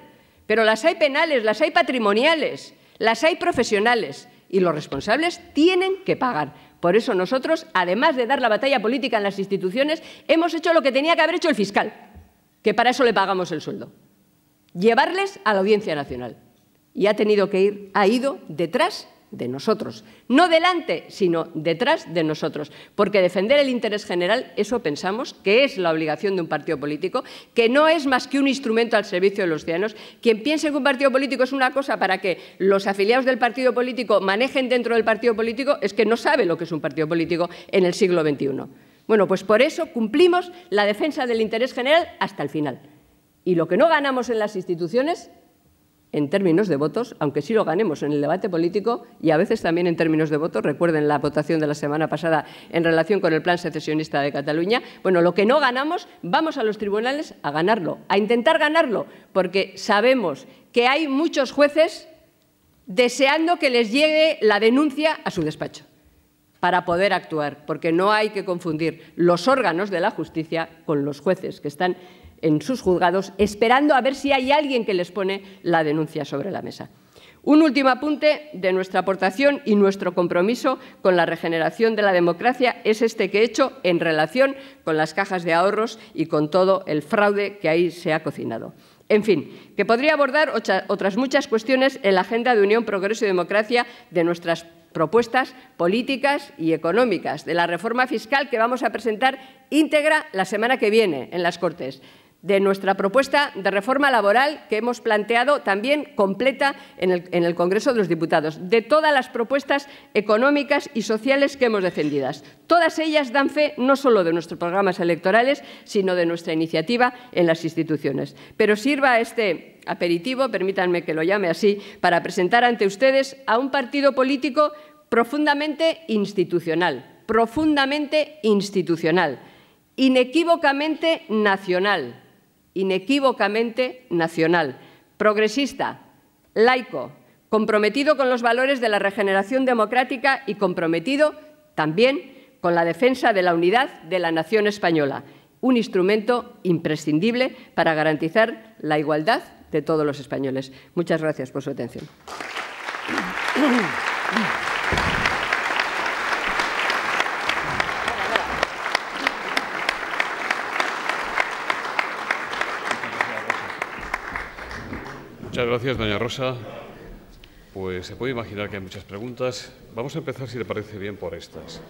pero las hay penales, las hay patrimoniales, las hay profesionales, y los responsables tienen que pagar. Por eso nosotros, además de dar la batalla política en las instituciones, hemos hecho lo que tenía que haber hecho el fiscal, que para eso le pagamos el sueldo: llevarles a la Audiencia Nacional. Y ha ido detrás de nosotros, no delante, sino detrás de nosotros, porque defender el interés general, eso pensamos que es la obligación de un partido político, que no es más que un instrumento al servicio de los ciudadanos. Quien piense que un partido político es una cosa para que los afiliados del partido político manejen dentro del partido político, es que no sabe lo que es un partido político en el siglo XXI. Bueno, pues por eso cumplimos la defensa del interés general hasta el final. Y lo que no ganamos en las instituciones, en términos de votos, aunque sí lo ganemos en el debate político y a veces también en términos de votos, recuerden la votación de la semana pasada en relación con el plan secesionista de Cataluña, bueno, lo que no ganamos, vamos a los tribunales a ganarlo, a intentar ganarlo, porque sabemos que hay muchos jueces deseando que les llegue la denuncia a su despacho para poder actuar, porque no hay que confundir los órganos de la justicia con los jueces que están en sus juzgados, esperando a ver si hay alguien que les pone la denuncia sobre la mesa. Un último apunte de nuestra aportación y nuestro compromiso con la regeneración de la democracia es este que he hecho en relación con las cajas de ahorros y con todo el fraude que ahí se ha cocinado. En fin, que podría abordar otras muchas cuestiones en la agenda de Unión, Progreso y Democracia de nuestras propuestas políticas y económicas, de la reforma fiscal que vamos a presentar íntegra la semana que viene en las Cortes, de nuestra propuesta de reforma laboral que hemos planteado también completa en el Congreso de los Diputados, de todas las propuestas económicas y sociales que hemos defendido. Todas ellas dan fe no solo de nuestros programas electorales, sino de nuestra iniciativa en las instituciones. Pero sirva este aperitivo, permítanme que lo llame así, para presentar ante ustedes a un partido político profundamente institucional, inequívocamente nacional, progresista, laico, comprometido con los valores de la regeneración democrática y comprometido también con la defensa de la unidad de la nación española, un instrumento imprescindible para garantizar la igualdad de todos los españoles. Muchas gracias por su atención. Muchas gracias, doña Rosa. Pues se puede imaginar que hay muchas preguntas. Vamos a empezar, si le parece bien, por estas.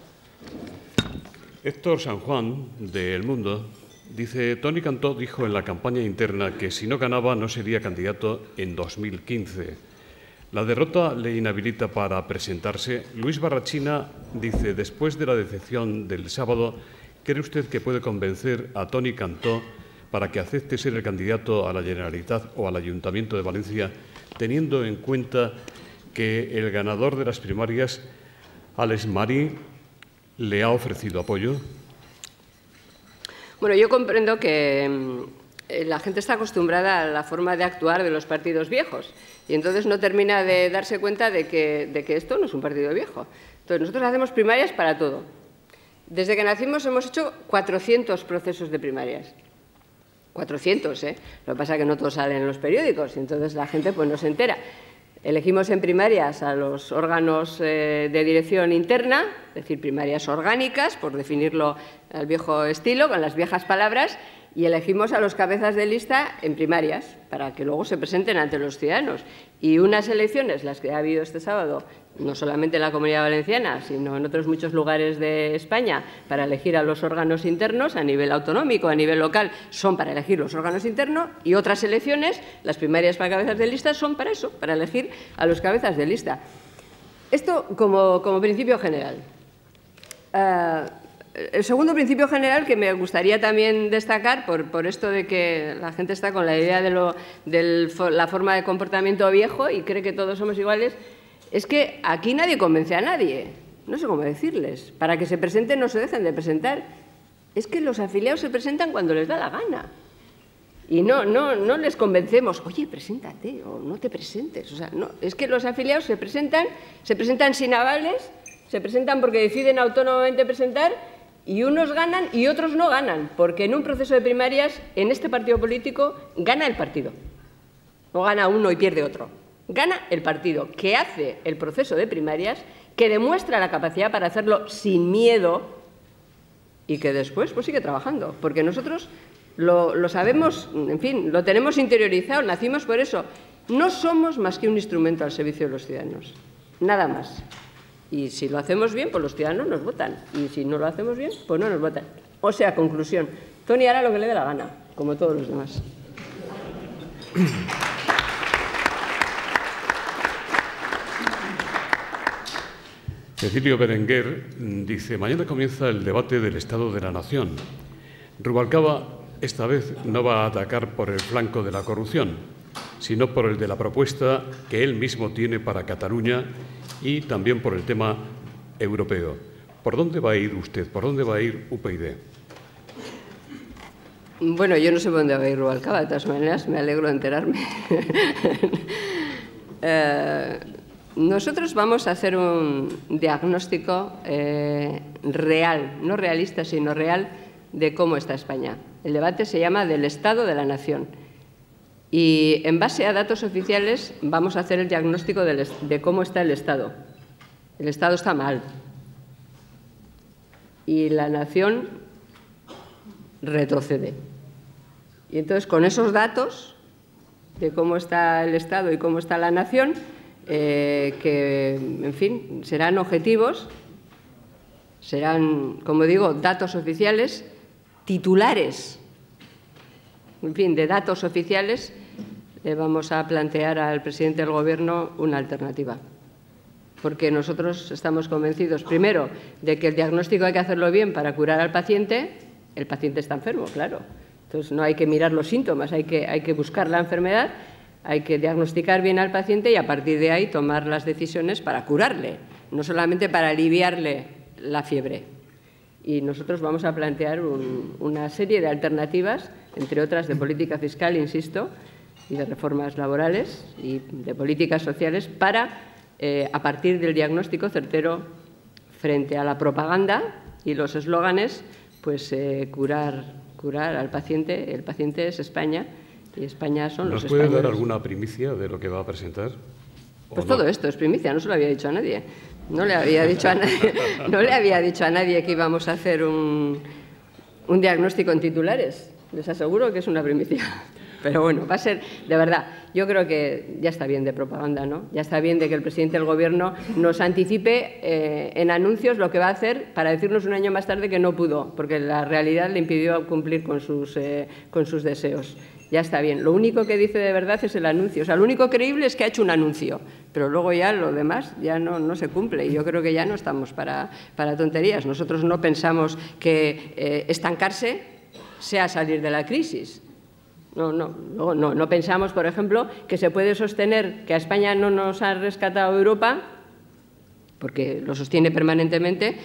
Héctor San Juan, de El Mundo, dice: Toni Cantó dijo en la campaña interna que si no ganaba no sería candidato en 2015. La derrota le inhabilita para presentarse. Luis Barrachina dice: después de la decepción del sábado, ¿cree usted que puede convencer a Toni Cantó para que acepte ser el candidato a la Generalitat o al Ayuntamiento de Valencia, teniendo en cuenta que el ganador de las primarias, Alex Marí, le ha ofrecido apoyo? Bueno, yo comprendo que la gente está acostumbrada a la forma de actuar de los partidos viejos y entonces no termina de darse cuenta de que esto no es un partido viejo. Entonces, nosotros hacemos primarias para todo. Desde que nacimos hemos hecho 400 procesos de primarias. 400, ¿eh? Lo que pasa es que no todos salen en los periódicos y entonces la gente pues no se entera. Elegimos en primarias a los órganos de dirección interna, es decir, primarias orgánicas, por definirlo al viejo estilo, con las viejas palabras, y elegimos a los cabezas de lista en primarias, para que luego se presenten ante los ciudadanos. Y unas elecciones, las que ha habido este sábado, no solamente en la Comunidad Valenciana, sino en otros muchos lugares de España, para elegir a los órganos internos a nivel autonómico, a nivel local, son para elegir los órganos internos, y otras elecciones, las primarias para cabezas de lista, son para eso, para elegir a los cabezas de lista. Esto como principio general. El segundo principio general que me gustaría también destacar, por esto de que la gente está con la idea de la forma de comportamiento viejo y cree que todos somos iguales, es que aquí nadie convence a nadie. No sé cómo decirles. Para que se presenten, no se dejen de presentar. Es que los afiliados se presentan cuando les da la gana. Y no les convencemos, oye, preséntate o no te presentes. O sea, no, es que los afiliados se presentan sin avales, se presentan porque deciden autónomamente presentar, y unos ganan y otros no ganan, porque en un proceso de primarias, en este partido político, gana el partido. No gana uno y pierde otro. Gana el partido que hace el proceso de primarias, que demuestra la capacidad para hacerlo sin miedo y que después pues sigue trabajando. Porque nosotros lo sabemos, en fin, lo tenemos interiorizado, nacimos por eso. No somos más que un instrumento al servicio de los ciudadanos, nada más. Y si lo hacemos bien, pues los ciudadanos nos votan. Y si no lo hacemos bien, pues no nos votan. O sea, conclusión, Toni hará lo que le dé la gana, como todos los demás. Cecilio Berenguer dice: mañana comienza el debate del Estado de la Nación. Rubalcaba esta vez no va a atacar por el flanco de la corrupción, sino por el de la propuesta que él mismo tiene para Cataluña y también por el tema europeo. ¿Por dónde va a ir usted? ¿Por dónde va a ir UPyD? Bueno, yo no sé por dónde va a ir Rubalcaba, de todas maneras, me alegro de enterarme. Nosotros vamos a hacer un diagnóstico real, no realista, sino real, de cómo está España. El debate se llama del Estado de la Nación. Y en base a datos oficiales vamos a hacer el diagnóstico de cómo está el Estado. El Estado está mal. Y la nación retrocede. Y entonces, con esos datos de cómo está el Estado y cómo está la nación, que, en fin, serán objetivos, serán, como digo, datos oficiales, titulares, en fin, de datos oficiales, le vamos a plantear al presidente del Gobierno una alternativa. Porque nosotros estamos convencidos, primero, de que el diagnóstico hay que hacerlo bien para curar al paciente. El paciente está enfermo, claro. Entonces, no hay que mirar los síntomas, hay que buscar la enfermedad, hay que diagnosticar bien al paciente y, a partir de ahí, tomar las decisiones para curarle, no solamente para aliviarle la fiebre. Y nosotros vamos a plantear una serie de alternativas, entre otras de política fiscal, insisto, y de reformas laborales y de políticas sociales para, a partir del diagnóstico certero frente a la propaganda y los eslóganes, pues curar al paciente. El paciente es España y España son los españoles. ¿Nos puede dar alguna primicia de lo que va a presentar? Pues todo esto es primicia, no se lo había dicho a nadie. No le había dicho a nadie que íbamos a hacer un diagnóstico en titulares. Les aseguro que es una primicia. Pero bueno, va a ser, de verdad, yo creo que ya está bien de propaganda, ¿no? Ya está bien de que el presidente del Gobierno nos anticipe en anuncios lo que va a hacer para decirnos un año más tarde que no pudo, porque la realidad le impidió cumplir con sus deseos. Ya está bien. Lo único que dice de verdad es el anuncio. O sea, lo único creíble es que ha hecho un anuncio, pero luego ya lo demás ya no se cumple. Y yo creo que ya no estamos para tonterías. Nosotros no pensamos que estancarse sea salir de la crisis. No pensamos, por ejemplo, que se puede sostener que a España no nos ha rescatado Europa, porque lo sostiene permanentemente,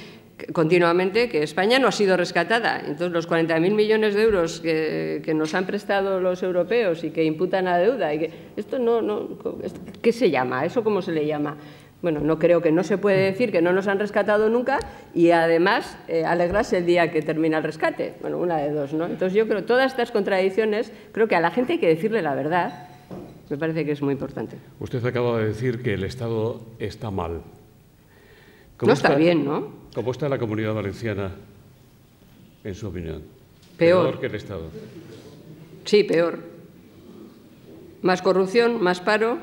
continuamente, que España no ha sido rescatada. Entonces, los 40.000 millones de euros que nos han prestado los europeos y que imputan a deuda, esto ¿qué se llama? ¿Eso cómo se le llama? Bueno, no creo que no se puede decir que no nos han rescatado nunca y, además, alegrarse el día que termina el rescate. Bueno, una de dos, ¿no? Entonces, yo creo que todas estas contradicciones, creo que a la gente hay que decirle la verdad. Me parece que es muy importante. Usted acaba de decir que el Estado está mal. No está bien, ¿no? ¿Cómo está la Comunidad Valenciana, en su opinión? Peor que el Estado. Sí, peor. Más corrupción, más paro,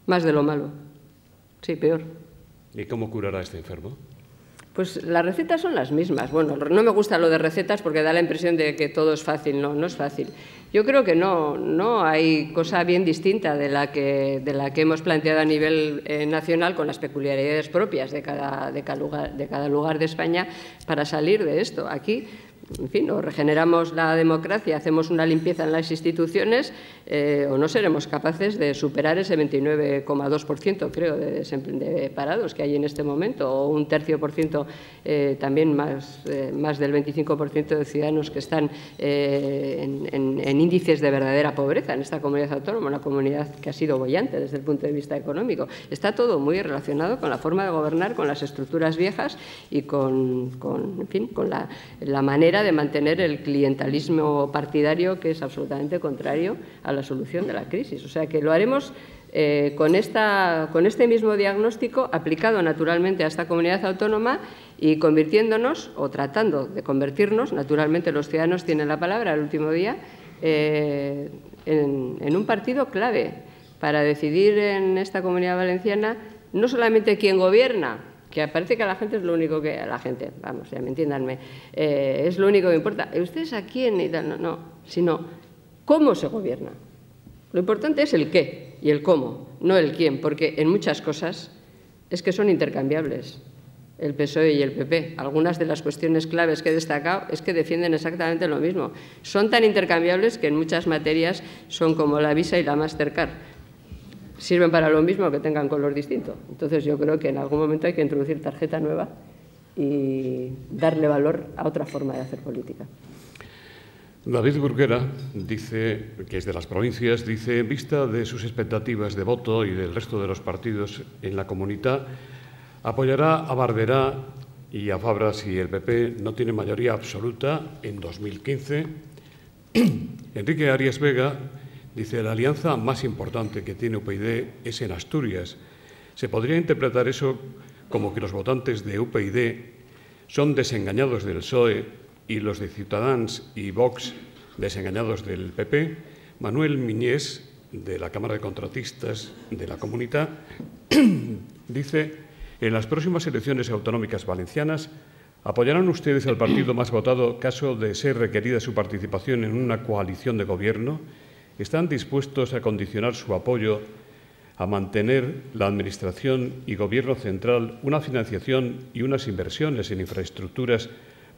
más de lo malo. Sí, peor. ¿Y cómo curará a este enfermo? Pues las recetas son las mismas. Bueno, no me gusta lo de recetas porque da la impresión de que todo es fácil. No es fácil. Yo creo que no hay cosa bien distinta de la que hemos planteado a nivel nacional, con las peculiaridades propias de cada lugar de España, para salir de esto. Aquí, en fin, o regeneramos la democracia, hacemos una limpieza en las instituciones, o no seremos capaces de superar ese 29,2%, creo, de parados que hay en este momento, o un 1/3 también más del 25% de ciudadanos que están en índices de verdadera pobreza en esta comunidad autónoma, una comunidad que ha sido boyante desde el punto de vista económico. Está todo muy relacionado con la forma de gobernar, con las estructuras viejas y con la manera de mantener el clientelismo partidario, que es absolutamente contrario a la solución de la crisis. O sea que lo haremos con este mismo diagnóstico aplicado naturalmente a esta comunidad autónoma y convirtiéndonos, o tratando de convertirnos, naturalmente los ciudadanos tienen la palabra el último día, en un partido clave para decidir en esta comunidad valenciana no solamente quién gobierna, que parece que a la gente es lo único que... A la gente, vamos, ya me entiéndanme, es lo único que importa. ¿Ustedes a quién? No, sino cómo se gobierna. Lo importante es el qué y el cómo, no el quién, porque en muchas cosas es que son intercambiables el PSOE y el PP. Algunas de las cuestiones claves que he destacado es que defienden exactamente lo mismo. Son tan intercambiables que en muchas materias son como la Visa y la Mastercard. Sirven para lo mismo, que tengan color distinto. Entonces yo creo que en algún momento hay que introducir tarjeta nueva y darle valor a otra forma de hacer política. David Burguera dice, que es de las provincias, dice, en vista de sus expectativas de voto y del resto de los partidos en la comunidad, apoyará a Barberá y a Fabra si el PP no tiene mayoría absoluta en 2015. Enrique Arias Vega dice, la alianza más importante que tiene UPyD es en Asturias. ¿Se podría interpretar eso como que los votantes de UPyD son desengañados del PSOE y los de Ciutadans y Vox desengañados del PP? Manuel Miñés, de la Cámara de Contratistas de la Comunidad, dice, en las próximas elecciones autonómicas valencianas, ¿apoyarán ustedes al partido más votado caso de ser requerida su participación en una coalición de gobierno? ¿Están dispuestos a condicionar su apoyo a mantener la Administración y Gobierno central una financiación y unas inversiones en infraestructuras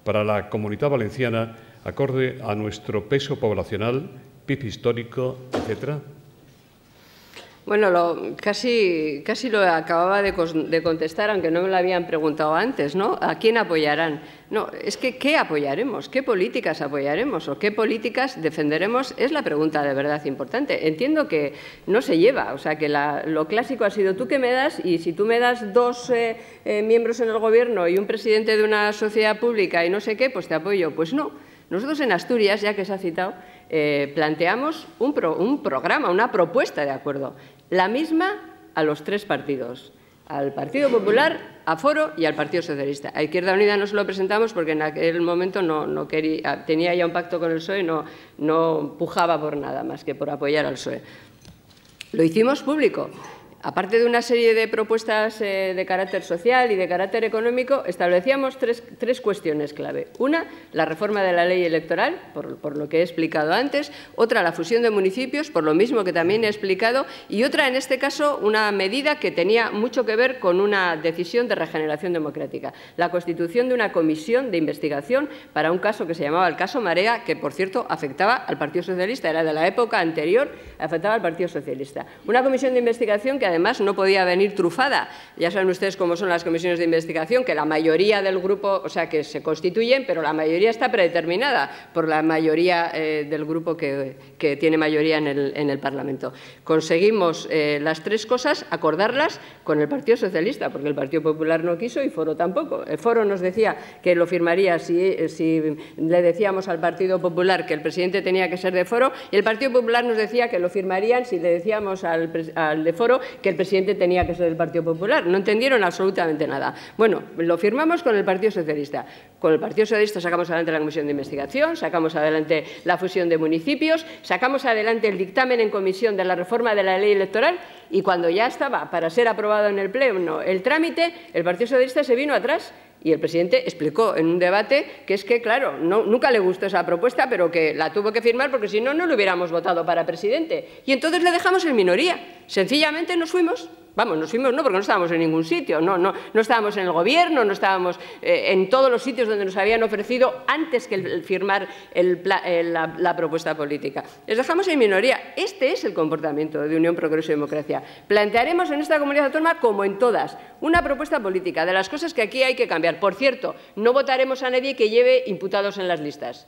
para la Comunidad Valenciana acorde a nuestro peso poblacional, PIB histórico, etcétera? Bueno, casi lo acababa de contestar, aunque no me lo habían preguntado antes, ¿no? ¿A quién apoyarán? No, es que ¿qué apoyaremos? ¿Qué políticas apoyaremos? ¿O qué políticas defenderemos? Es la pregunta de verdad importante. Entiendo que no se lleva, o sea, que lo clásico ha sido tú que me das, y si tú me das dos miembros en el Gobierno y un presidente de una sociedad pública y no sé qué, pues te apoyo. Pues no. Nosotros en Asturias, ya que se ha citado, planteamos un programa, una propuesta de acuerdo, la misma a los tres partidos. al Partido Popular, a Foro y al Partido Socialista. A Izquierda Unida no se lo presentamos porque en aquel momento no quería, tenía ya un pacto con el PSOE y no pujaba por nada más que por apoyar al PSOE. Lo hicimos público. Aparte de una serie de propuestas de carácter social y de carácter económico, establecíamos tres cuestiones clave. Una, la reforma de la ley electoral, por lo que he explicado antes. Otra, la fusión de municipios, por lo mismo que también he explicado. Y otra, en este caso, una medida que tenía mucho que ver con una decisión de regeneración democrática. La constitución de una comisión de investigación para un caso que se llamaba el caso Marea, que, por cierto, afectaba al Partido Socialista. Era de la época anterior, afectaba al Partido Socialista. Una comisión de investigación que además no podía venir trufada. Ya saben ustedes cómo son las comisiones de investigación, que la mayoría del grupo, o sea, que se constituyen, pero la mayoría está predeterminada por la mayoría del grupo que tiene mayoría en el Parlamento. Conseguimos las tres cosas, acordarlas con el Partido Socialista, porque el Partido Popular no quiso y Foro tampoco. El Foro nos decía que lo firmaría si le decíamos al Partido Popular que el presidente tenía que ser de Foro, y el Partido Popular nos decía que lo firmarían si le decíamos al de Foro que el presidente tenía que ser del Partido Popular. No entendieron absolutamente nada. Bueno, lo firmamos con el Partido Socialista. Con el Partido Socialista sacamos adelante la comisión de investigación, sacamos adelante la fusión de municipios, sacamos adelante el dictamen en comisión de la reforma de la ley electoral, y cuando ya estaba para ser aprobado en el Pleno el trámite, el Partido Socialista se vino atrás. Y el presidente explicó en un debate que es que, claro, nunca le gustó esa propuesta, pero que la tuvo que firmar porque si no, no lo hubiéramos votado para presidente. Y entonces le dejamos en minoría. Sencillamente nos fuimos. Vamos, nos fuimos no porque no estábamos en ningún sitio, no estábamos en el Gobierno, no estábamos en todos los sitios donde nos habían ofrecido antes que firmar la propuesta política. Les dejamos en minoría. Este es el comportamiento de Unión Progreso y Democracia. Plantearemos en esta comunidad autónoma, como en todas, una propuesta política de las cosas que aquí hay que cambiar. Por cierto, no votaremos a nadie que lleve imputados en las listas.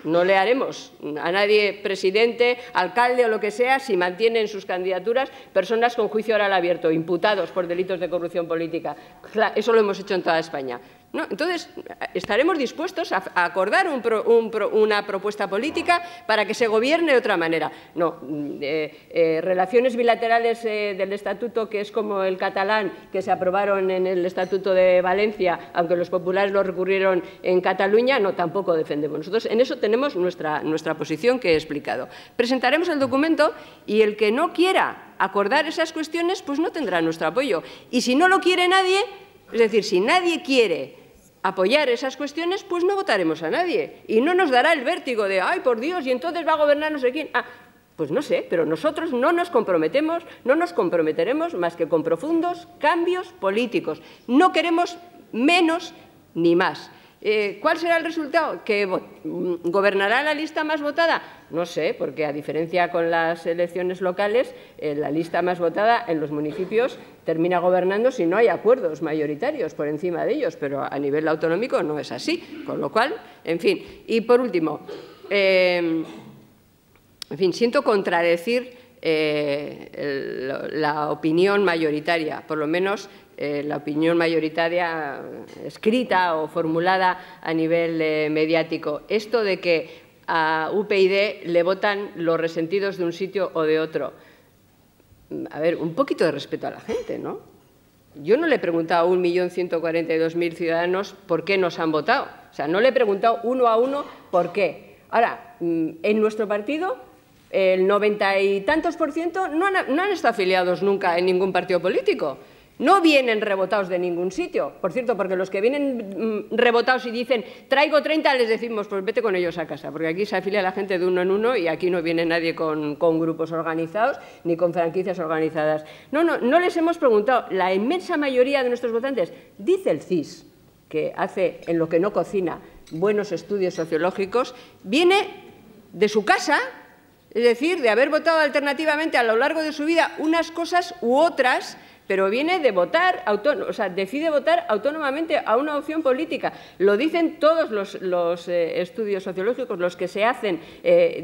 No le haremos a nadie presidente, alcalde o lo que sea si mantiene en sus candidaturas personas con juicio oral abierto, imputados por delitos de corrupción política. Eso lo hemos hecho en toda España. ¿No? Entonces, estaremos dispuestos a acordar una propuesta política para que se gobierne de otra manera. No, relaciones bilaterales del Estatuto, que es como el catalán, que se aprobaron en el Estatuto de Valencia, aunque los populares lo recurrieron en Cataluña, no, tampoco defendemos. Nosotros en eso tenemos nuestra posición que he explicado. Presentaremos el documento y el que no quiera acordar esas cuestiones, pues no tendrá nuestro apoyo. Y si no lo quiere nadie, es decir, si nadie quiere apoyar esas cuestiones, pues no votaremos a nadie. Y no nos dará el vértigo de, ¡ay, por Dios!, y entonces va a gobernar no sé quién. Pues no sé, pero nosotros no nos comprometeremos más que con profundos cambios políticos. No queremos menos ni más. ¿Cuál será el resultado? ¿Que gobernará la lista más votada? No sé, porque a diferencia con las elecciones locales, la lista más votada en los municipios termina gobernando si no hay acuerdos mayoritarios por encima de ellos, pero a nivel autonómico no es así, con lo cual, en fin. Y por último, siento contradecir la opinión mayoritaria, por lo menos la opinión mayoritaria escrita o formulada a nivel mediático. Esto de que a UPyD le votan los resentidos de un sitio o de otro. A ver, un poquito de respeto a la gente, ¿no? Yo no le he preguntado a 1.142.000 ciudadanos por qué nos han votado. O sea, no le he preguntado uno a uno por qué. Ahora, en nuestro partido, el 90 y tantos % no han estado afiliados nunca en ningún partido político. No vienen rebotados de ningún sitio. Por cierto, porque los que vienen rebotados y dicen traigo 30, les decimos pues vete con ellos a casa, porque aquí se afilia la gente de uno en uno y aquí no viene nadie con grupos organizados ni con franquicias organizadas. No les hemos preguntado. La inmensa mayoría de nuestros votantes, dice el CIS, que hace en lo que no cocina buenos estudios sociológicos, viene de su casa, es decir, de haber votado alternativamente a lo largo de su vida unas cosas u otras, pero viene de votar, decide votar autónomamente a una opción política. Lo dicen todos los estudios sociológicos, los que se hacen,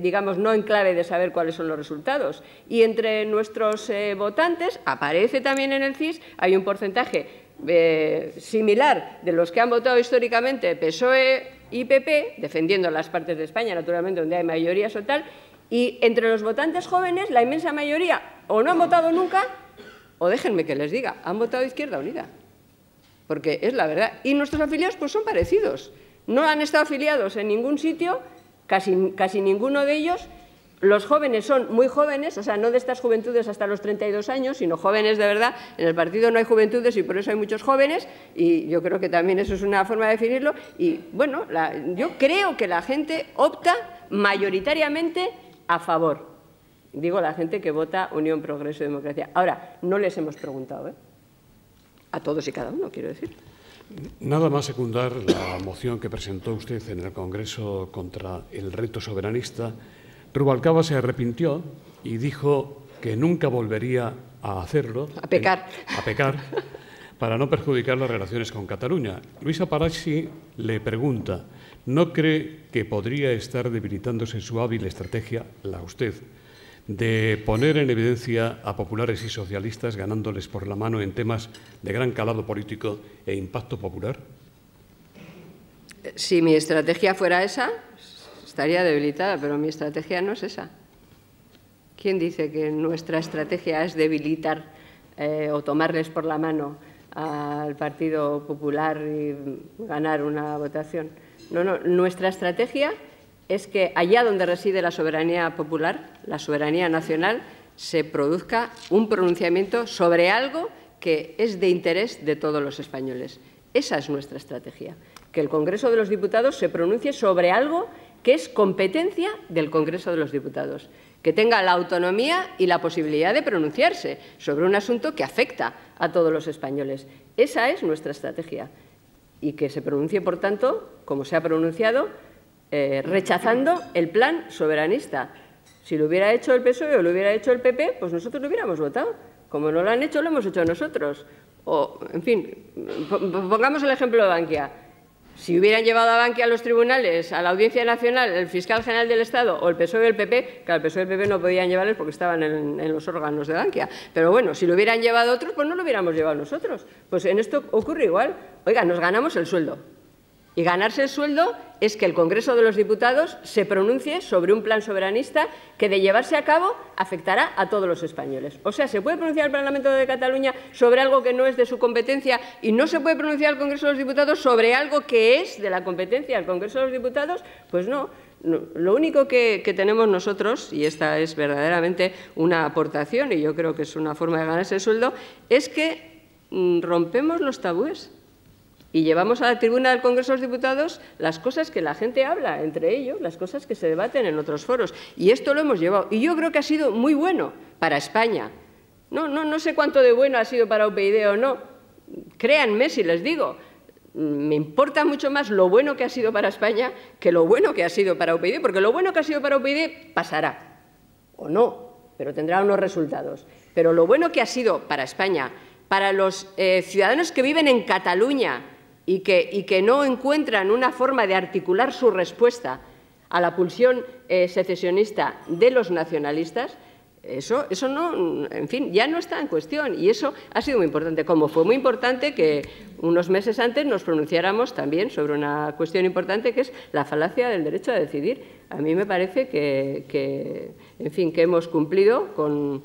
digamos, no en clave de saber cuáles son los resultados. Y entre nuestros votantes, aparece también en el CIS, hay un porcentaje similar de los que han votado históricamente PSOE y PP, defendiendo las partes de España, naturalmente, donde hay mayorías o tal, y entre los votantes jóvenes, la inmensa mayoría o no han votado nunca o déjenme que les diga, han votado Izquierda Unida, porque es la verdad. Y nuestros afiliados pues son parecidos, no han estado afiliados en ningún sitio, casi ninguno de ellos. Los jóvenes son muy jóvenes, o sea, no de estas juventudes hasta los 32 años, sino jóvenes de verdad. En el partido no hay juventudes y por eso hay muchos jóvenes, y yo creo que también eso es una forma de definirlo. Y, bueno, yo creo que la gente opta mayoritariamente a favor. Digo la gente que vota Unión, Progreso y Democracia. Ahora, no les hemos preguntado, ¿eh? A todos y cada uno, quiero decir. Nada más secundar la moción que presentó usted en el Congreso contra el reto soberanista, Rubalcaba se arrepintió y dijo que nunca volvería a hacerlo. A pecar. Para no perjudicar las relaciones con Cataluña. Luisa Paraxi le pregunta, ¿no cree que podría estar debilitándose su hábil estrategia, la usted, de poner en evidencia a populares y socialistas ganándoles por la mano en temas de gran calado político e impacto popular? Si mi estrategia fuera esa, estaría debilitada, pero mi estrategia no es esa. ¿Quién dice que nuestra estrategia es debilitar o tomarles por la mano al Partido Popular y ganar una votación? No, nuestra estrategia es que allá donde reside la soberanía popular, la soberanía nacional, se produzca un pronunciamiento sobre algo que es de interés de todos los españoles. Esa es nuestra estrategia, que el Congreso de los Diputados se pronuncie sobre algo que es competencia del Congreso de los Diputados, que tenga la autonomía y la posibilidad de pronunciarse sobre un asunto que afecta a todos los españoles. Esa es nuestra estrategia. Y que se pronuncie, por tanto, como se ha pronunciado, rechazando el plan soberanista. Si lo hubiera hecho el PSOE o lo hubiera hecho el PP, pues nosotros lo hubiéramos votado. Como no lo han hecho, lo hemos hecho nosotros. O, en fin, pongamos el ejemplo de Bankia. Si hubieran llevado a Bankia a los tribunales, a la Audiencia Nacional, el fiscal general del Estado o el PSOE y el PP, que al PSOE y el PP no podían llevarles porque estaban en los órganos de Bankia. Pero bueno, si lo hubieran llevado otros, pues no lo hubiéramos llevado nosotros. Pues en esto ocurre igual. Oiga, nos ganamos el sueldo. Y ganarse el sueldo es que el Congreso de los Diputados se pronuncie sobre un plan soberanista que, de llevarse a cabo, afectará a todos los españoles. O sea, ¿se puede pronunciar el Parlamento de Cataluña sobre algo que no es de su competencia y no se puede pronunciar el Congreso de los Diputados sobre algo que es de la competencia del Congreso de los Diputados? Pues no. Lo único que tenemos nosotros, y esta es verdaderamente una aportación y yo creo que es una forma de ganarse el sueldo, es que rompemos los tabúes. Y llevamos a la tribuna del Congreso de los Diputados las cosas que la gente habla, entre ellos, las cosas que se debaten en otros foros. Y esto lo hemos llevado. Y yo creo que ha sido muy bueno para España. No sé cuánto de bueno ha sido para UPyD o no. Créanme si les digo, me importa mucho más lo bueno que ha sido para España que lo bueno que ha sido para UPyD, porque lo bueno que ha sido para UPyD pasará, o no, pero tendrá unos resultados. Pero lo bueno que ha sido para España, para los ciudadanos que viven en Cataluña, y que no encuentran una forma de articular su respuesta a la pulsión secesionista de los nacionalistas, eso no, en fin, ya no está en cuestión. Y eso ha sido muy importante, como fue muy importante que unos meses antes nos pronunciáramos también sobre una cuestión importante que es la falacia del derecho a decidir. A mí me parece que hemos cumplido con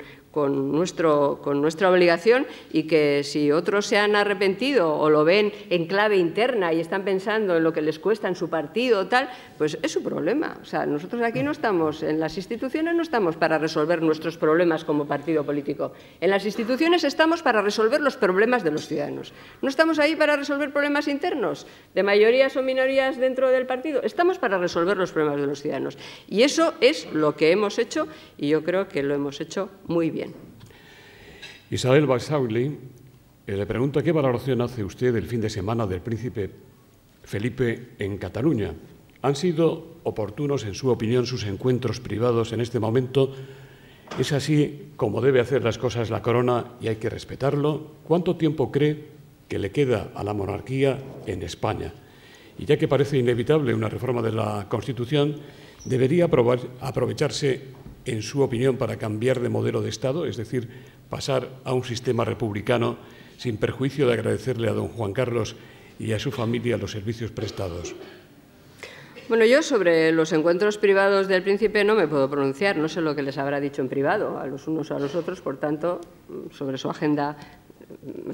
nuestra obligación y que si otros se han arrepentido o lo ven en clave interna y están pensando en lo que les cuesta en su partido o tal, pues es su problema. O sea, nosotros aquí no estamos, en las instituciones no estamos para resolver nuestros problemas como partido político. En las instituciones estamos para resolver los problemas de los ciudadanos. No estamos ahí para resolver problemas internos de mayorías o minorías dentro del partido. Estamos para resolver los problemas de los ciudadanos. Y eso es lo que hemos hecho y yo creo que lo hemos hecho muy bien. Isabel Basauli le pregunta qué valoración hace usted del fin de semana del príncipe Felipe en Cataluña. ¿Han sido oportunos, en su opinión, sus encuentros privados en este momento? ¿Es así como debe hacer las cosas la corona y hay que respetarlo? ¿Cuánto tiempo cree que le queda a la monarquía en España? Y ya que parece inevitable una reforma de la Constitución, ¿debería aprovecharse, en su opinión, para cambiar de modelo de Estado, es decir, pasar a un sistema republicano sin perjuicio de agradecerle a don Juan Carlos y a su familia los servicios prestados? Bueno, yo sobre los encuentros privados del príncipe no me puedo pronunciar, no sé lo que les habrá dicho en privado a los unos o a los otros, por tanto, sobre su agenda.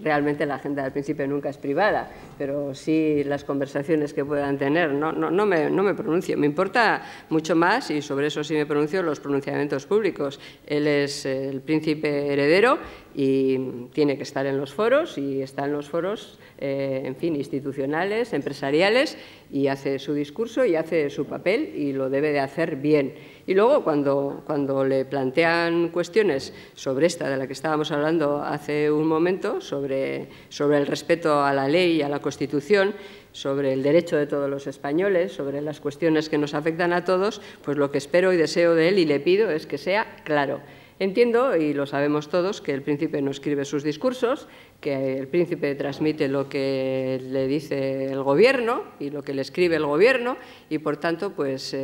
Realmente la agenda del príncipe nunca es privada, pero sí las conversaciones que puedan tener. No me pronuncio. Me importa mucho más, y sobre eso sí me pronuncio, los pronunciamientos públicos. Él es el príncipe heredero y tiene que estar en los foros, y está en los foros, en fin, institucionales, empresariales, y hace su discurso y hace su papel, y lo debe de hacer bien. Y luego, cuando le plantean cuestiones sobre esta de la que estábamos hablando hace un momento, sobre el respeto a la ley y a la Constitución, sobre el derecho de todos los españoles, sobre las cuestiones que nos afectan a todos, pues lo que espero y deseo de él y le pido es que sea claro. Entiendo, y lo sabemos todos, que el príncipe no escribe sus discursos, que el príncipe transmite lo que le dice el Gobierno y lo que le escribe el Gobierno, y por tanto, pues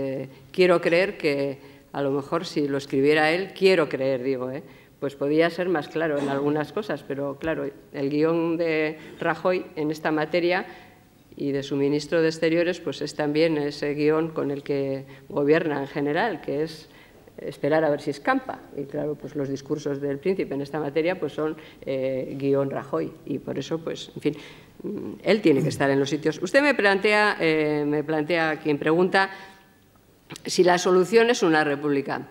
quiero creer que a lo mejor si lo escribiera él, quiero creer, digo, pues podía ser más claro en algunas cosas, pero claro, el guión de Rajoy en esta materia y de su ministro de Exteriores, pues es también ese guión con el que gobierna en general, que es esperar a ver si escampa. Y claro, pues los discursos del príncipe en esta materia pues son guión Rajoy, y por eso, pues, en fin, él tiene que estar en los sitios. Usted me plantea, quien pregunta, si la solución es una república.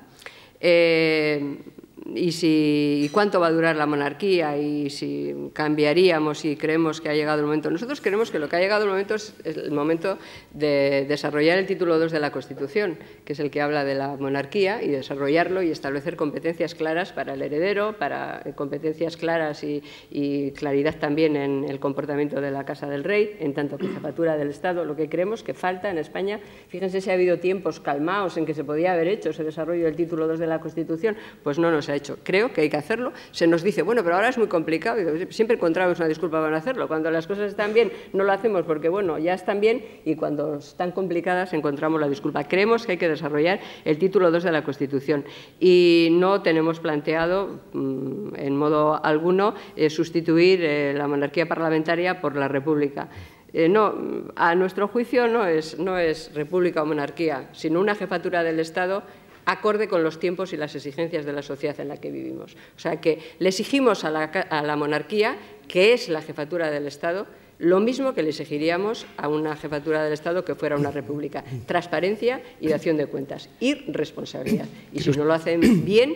Y cuánto va a durar la monarquía, y si cambiaríamos, si creemos que ha llegado el momento. Nosotros creemos que lo que ha llegado el momento es el momento de desarrollar el título 2 de la Constitución, que es el que habla de la monarquía, y desarrollarlo y establecer competencias claras para el heredero, para competencias claras y claridad también en el comportamiento de la Casa del Rey, en tanto que jefatura del Estado. Lo que creemos que falta en España, fíjense si ha habido tiempos calmados en que se podía haber hecho ese desarrollo del título 2 de la Constitución, pues no nos ha hecho. Creo que hay que hacerlo. Se nos dice, bueno, pero ahora es muy complicado. Siempre encontramos una disculpa para hacerlo. Cuando las cosas están bien, no lo hacemos porque, bueno, ya están bien, y cuando están complicadas encontramos la disculpa. Creemos que hay que desarrollar el título 2 de la Constitución, y no tenemos planteado en modo alguno sustituir la monarquía parlamentaria por la república. No, a nuestro juicio no es república o monarquía, sino una jefatura del Estado acorde con los tiempos y las exigencias de la sociedad en la que vivimos. O sea, que le exigimos a la monarquía, que es la jefatura del Estado, lo mismo que le exigiríamos a una jefatura del Estado que fuera una república: transparencia y dación de cuentas, y responsabilidad. Y si no lo hacen bien,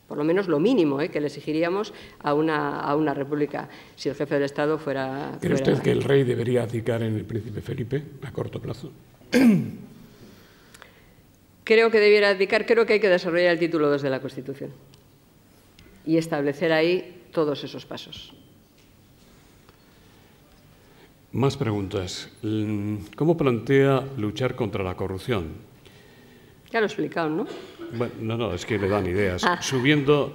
por lo menos lo mínimo que le exigiríamos a una república, si el jefe del Estado fuera... ¿Cree usted que el rey debería abdicar en el príncipe Felipe a corto plazo? Creo que debiera abdicar. Creo que hay que desarrollar el título 2 de la Constitución y establecer ahí todos esos pasos. Más preguntas. ¿Cómo plantea luchar contra la corrupción? Ya lo he explicado, ¿no? Bueno, no, es que le dan ideas. Subiendo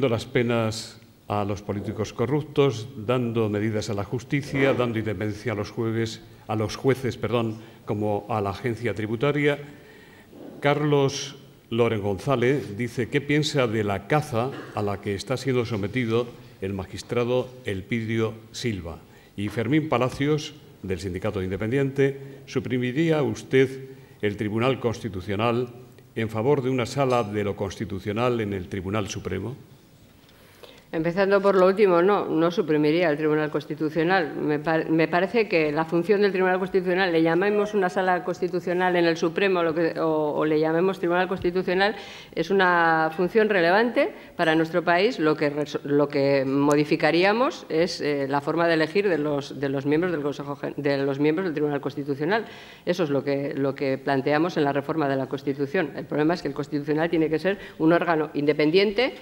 las penas a los políticos corruptos, dando medidas a la justicia, dando independencia a los jueces, como a la agencia tributaria. Carlos Loren González dice: ¿qué piensa de la caza a la que está siendo sometido el magistrado Elpidio Silva? Y Fermín Palacios, del Sindicato Independiente: ¿suprimiría usted el Tribunal Constitucional en favor de una sala de lo constitucional en el Tribunal Supremo? Empezando por lo último, no suprimiría el Tribunal Constitucional. Me parece que la función del Tribunal Constitucional, le llamemos una sala constitucional en el Supremo o le llamemos Tribunal Constitucional, es una función relevante para nuestro país. Lo que modificaríamos es la forma de elegir de los miembros del Consejo, de los miembros del Tribunal Constitucional. Eso es lo que planteamos en la reforma de la Constitución. El problema es que el Constitucional tiene que ser un órgano independiente,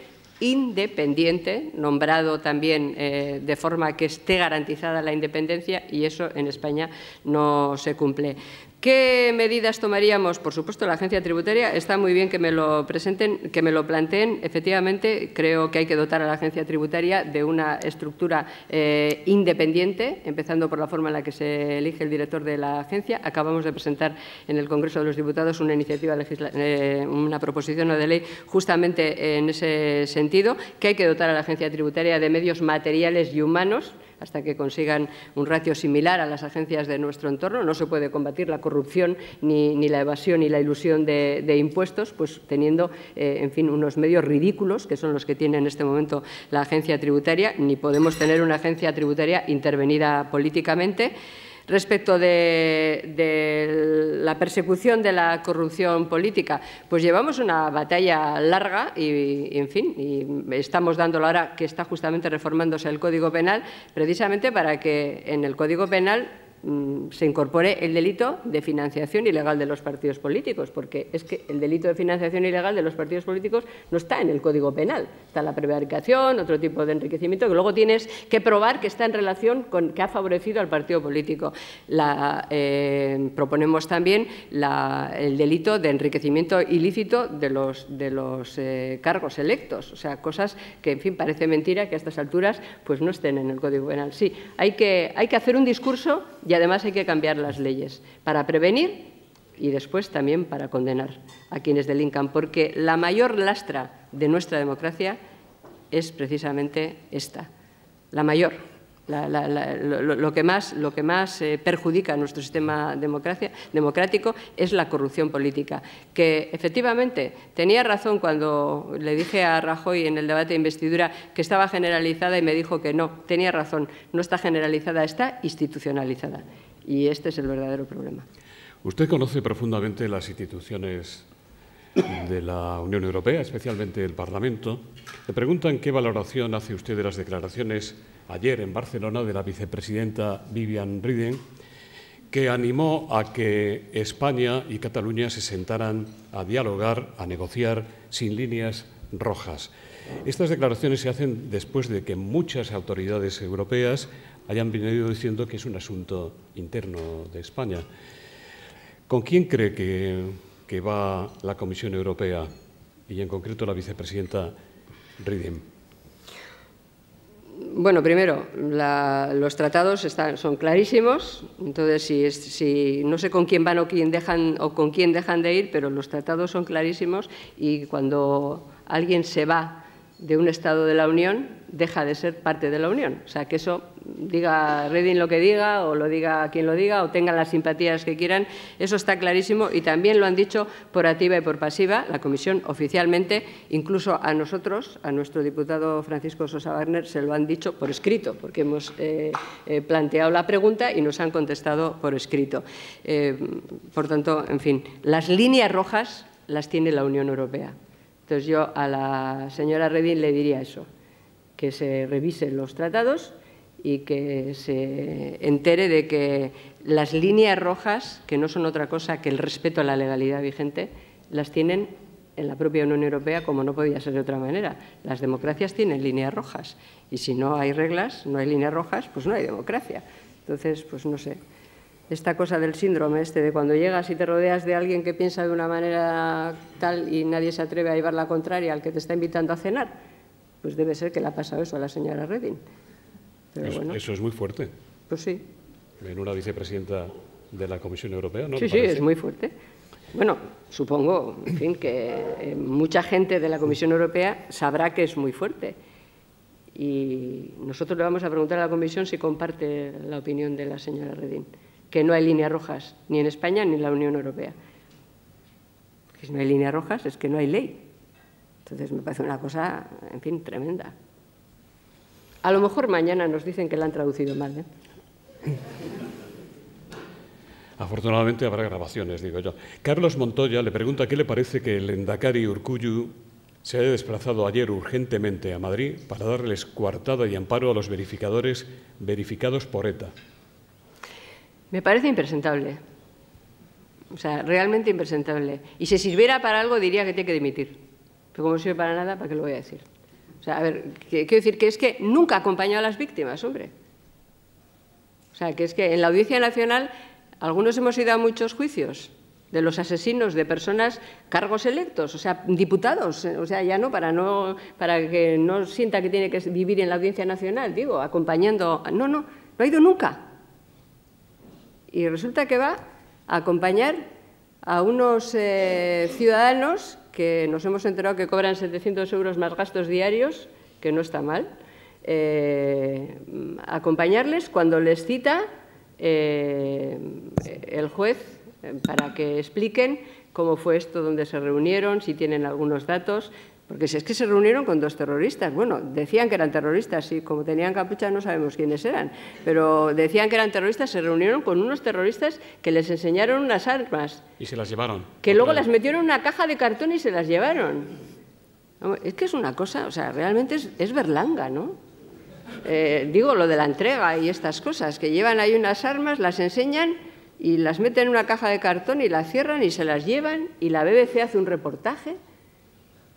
nombrado también de forma que esté garantizada la independencia, y eso en España no se cumple. ¿Qué medidas tomaríamos? Por supuesto, la agencia tributaria. Está muy bien que me lo presenten, que me lo planteen. Efectivamente, creo que hay que dotar a la agencia tributaria de una estructura independiente, empezando por la forma en la que se elige el director de la agencia. Acabamos de presentar en el Congreso de los Diputados una iniciativa una proposición de ley justamente en ese sentido, que hay que dotar a la agencia tributaria de medios materiales y humanos. hasta que consigan un ratio similar a las agencias de nuestro entorno. No se puede combatir la corrupción, ni la evasión, ni la ilusión de impuestos, pues teniendo, en fin, unos medios ridículos, que son los que tiene en este momento la agencia tributaria, ni podemos tener una agencia tributaria intervenida políticamente. Respecto de la persecución de la corrupción política, pues llevamos una batalla larga y en fin, y estamos dándolo ahora que está justamente reformándose el Código Penal, precisamente para que en el Código Penal se incorpore el delito de financiación ilegal de los partidos políticos, porque es que el delito de financiación ilegal de los partidos políticos no está en el Código Penal. Está la prevaricación, otro tipo de enriquecimiento, que luego tienes que probar que está en relación con que ha favorecido al partido político. Proponemos también el delito de enriquecimiento ilícito de los cargos electos, o sea, cosas que, en fin, parece mentira que a estas alturas pues no estén en el Código Penal. Sí, hay que hacer un discurso. Y además hay que cambiar las leyes para prevenir y después también para condenar a quienes delincan, porque la mayor lastra de nuestra democracia es precisamente esta, la mayor. Lo que más perjudica a nuestro sistema democrático es la corrupción política, que efectivamente tenía razón cuando le dije a Rajoy en el debate de investidura que estaba generalizada y me dijo que no, tenía razón, no está generalizada, está institucionalizada. Y este es el verdadero problema. Usted conoce profundamente las instituciones de la Unión Europea, especialmente el Parlamento. Le preguntan qué valoración hace usted de las declaraciones ayer en Barcelona de la vicepresidenta Viviane Reding, que animó a que España y Cataluña se sentaran a dialogar, a negociar sin líneas rojas. Estas declaraciones se hacen después de que muchas autoridades europeas hayan venido diciendo que es un asunto interno de España. ¿Con quién cree que va la Comisión Europea y, en concreto, la vicepresidenta Reding? Bueno, primero, los tratados son clarísimos, entonces si no sé con quién van o con quién dejan de ir, pero los tratados son clarísimos y cuando alguien se va de un Estado de la Unión, deja de ser parte de la Unión. O sea, que eso, diga Reding lo que diga, o lo diga quien lo diga, o tengan las simpatías que quieran, eso está clarísimo y también lo han dicho por activa y por pasiva la Comisión oficialmente, incluso a nosotros, a nuestro diputado Francisco Sosa Wagner, se lo han dicho por escrito, porque hemos planteado la pregunta y nos han contestado por escrito. Por tanto, en fin, las líneas rojas las tiene la Unión Europea. Entonces yo a la señora Reding le diría eso, que se revisen los tratados y que se entere de que las líneas rojas, que no son otra cosa que el respeto a la legalidad vigente, las tienen en la propia Unión Europea, como no podía ser de otra manera. Las democracias tienen líneas rojas y si no hay reglas, no hay líneas rojas, pues no hay democracia. Entonces, pues no sé. Esta cosa del síndrome de cuando llegas y te rodeas de alguien que piensa de una manera tal y nadie se atreve a llevar la contraria al que te está invitando a cenar, pues debe ser que le ha pasado eso a la señora Reding. Pero bueno, eso es muy fuerte. Pues sí. En una vicepresidenta de la Comisión Europea, ¿no? Sí, sí, es muy fuerte. Bueno, supongo, en fin, que mucha gente de la Comisión Europea sabrá que es muy fuerte. Y nosotros le vamos a preguntar a la Comisión si comparte la opinión de la señora Reding, que no hay líneas rojas ni en España ni en la Unión Europea. Porque si no hay líneas rojas es que no hay ley. Entonces me parece una cosa, en fin, tremenda. A lo mejor mañana nos dicen que la han traducido mal, ¿eh? Afortunadamente habrá grabaciones, digo yo. Carlos Montoya le pregunta qué le parece que el Lehendakari Urkullu se haya desplazado ayer urgentemente a Madrid para darles coartada y amparo a los verificadores verificados por ETA. Me parece impresentable. O sea, realmente impresentable. Y si sirviera para algo diría que tiene que dimitir. Pero como no sirve para nada, ¿para qué lo voy a decir? O sea, a ver, quiero decir que es que nunca acompañó a las víctimas, hombre. O sea, que es que en la Audiencia Nacional algunos hemos ido a muchos juicios de los asesinos de personas, cargos electos, o sea, diputados, o sea, ya no para que no sienta que tiene que vivir en la Audiencia Nacional, digo, acompañando. No ha ido nunca. Y resulta que va a acompañar a unos ciudadanos que nos hemos enterado que cobran 700 euros más gastos diarios, que no está mal, acompañarles cuando les cita el juez para que expliquen cómo fue esto, dónde se reunieron, si tienen algunos datos. Porque si es que se reunieron con 2 terroristas. Bueno, decían que eran terroristas y como tenían capucha no sabemos quiénes eran. Pero decían que eran terroristas, se reunieron con unos terroristas que les enseñaron unas armas. Y se las llevaron. Que luego las metieron en una caja de cartón y se las llevaron. Es que es una cosa, o sea, realmente es berlanga, ¿no? Digo, lo de la entrega y estas cosas, que llevan ahí unas armas, las enseñan y las meten en una caja de cartón y las cierran y se las llevan y la BBC hace un reportaje,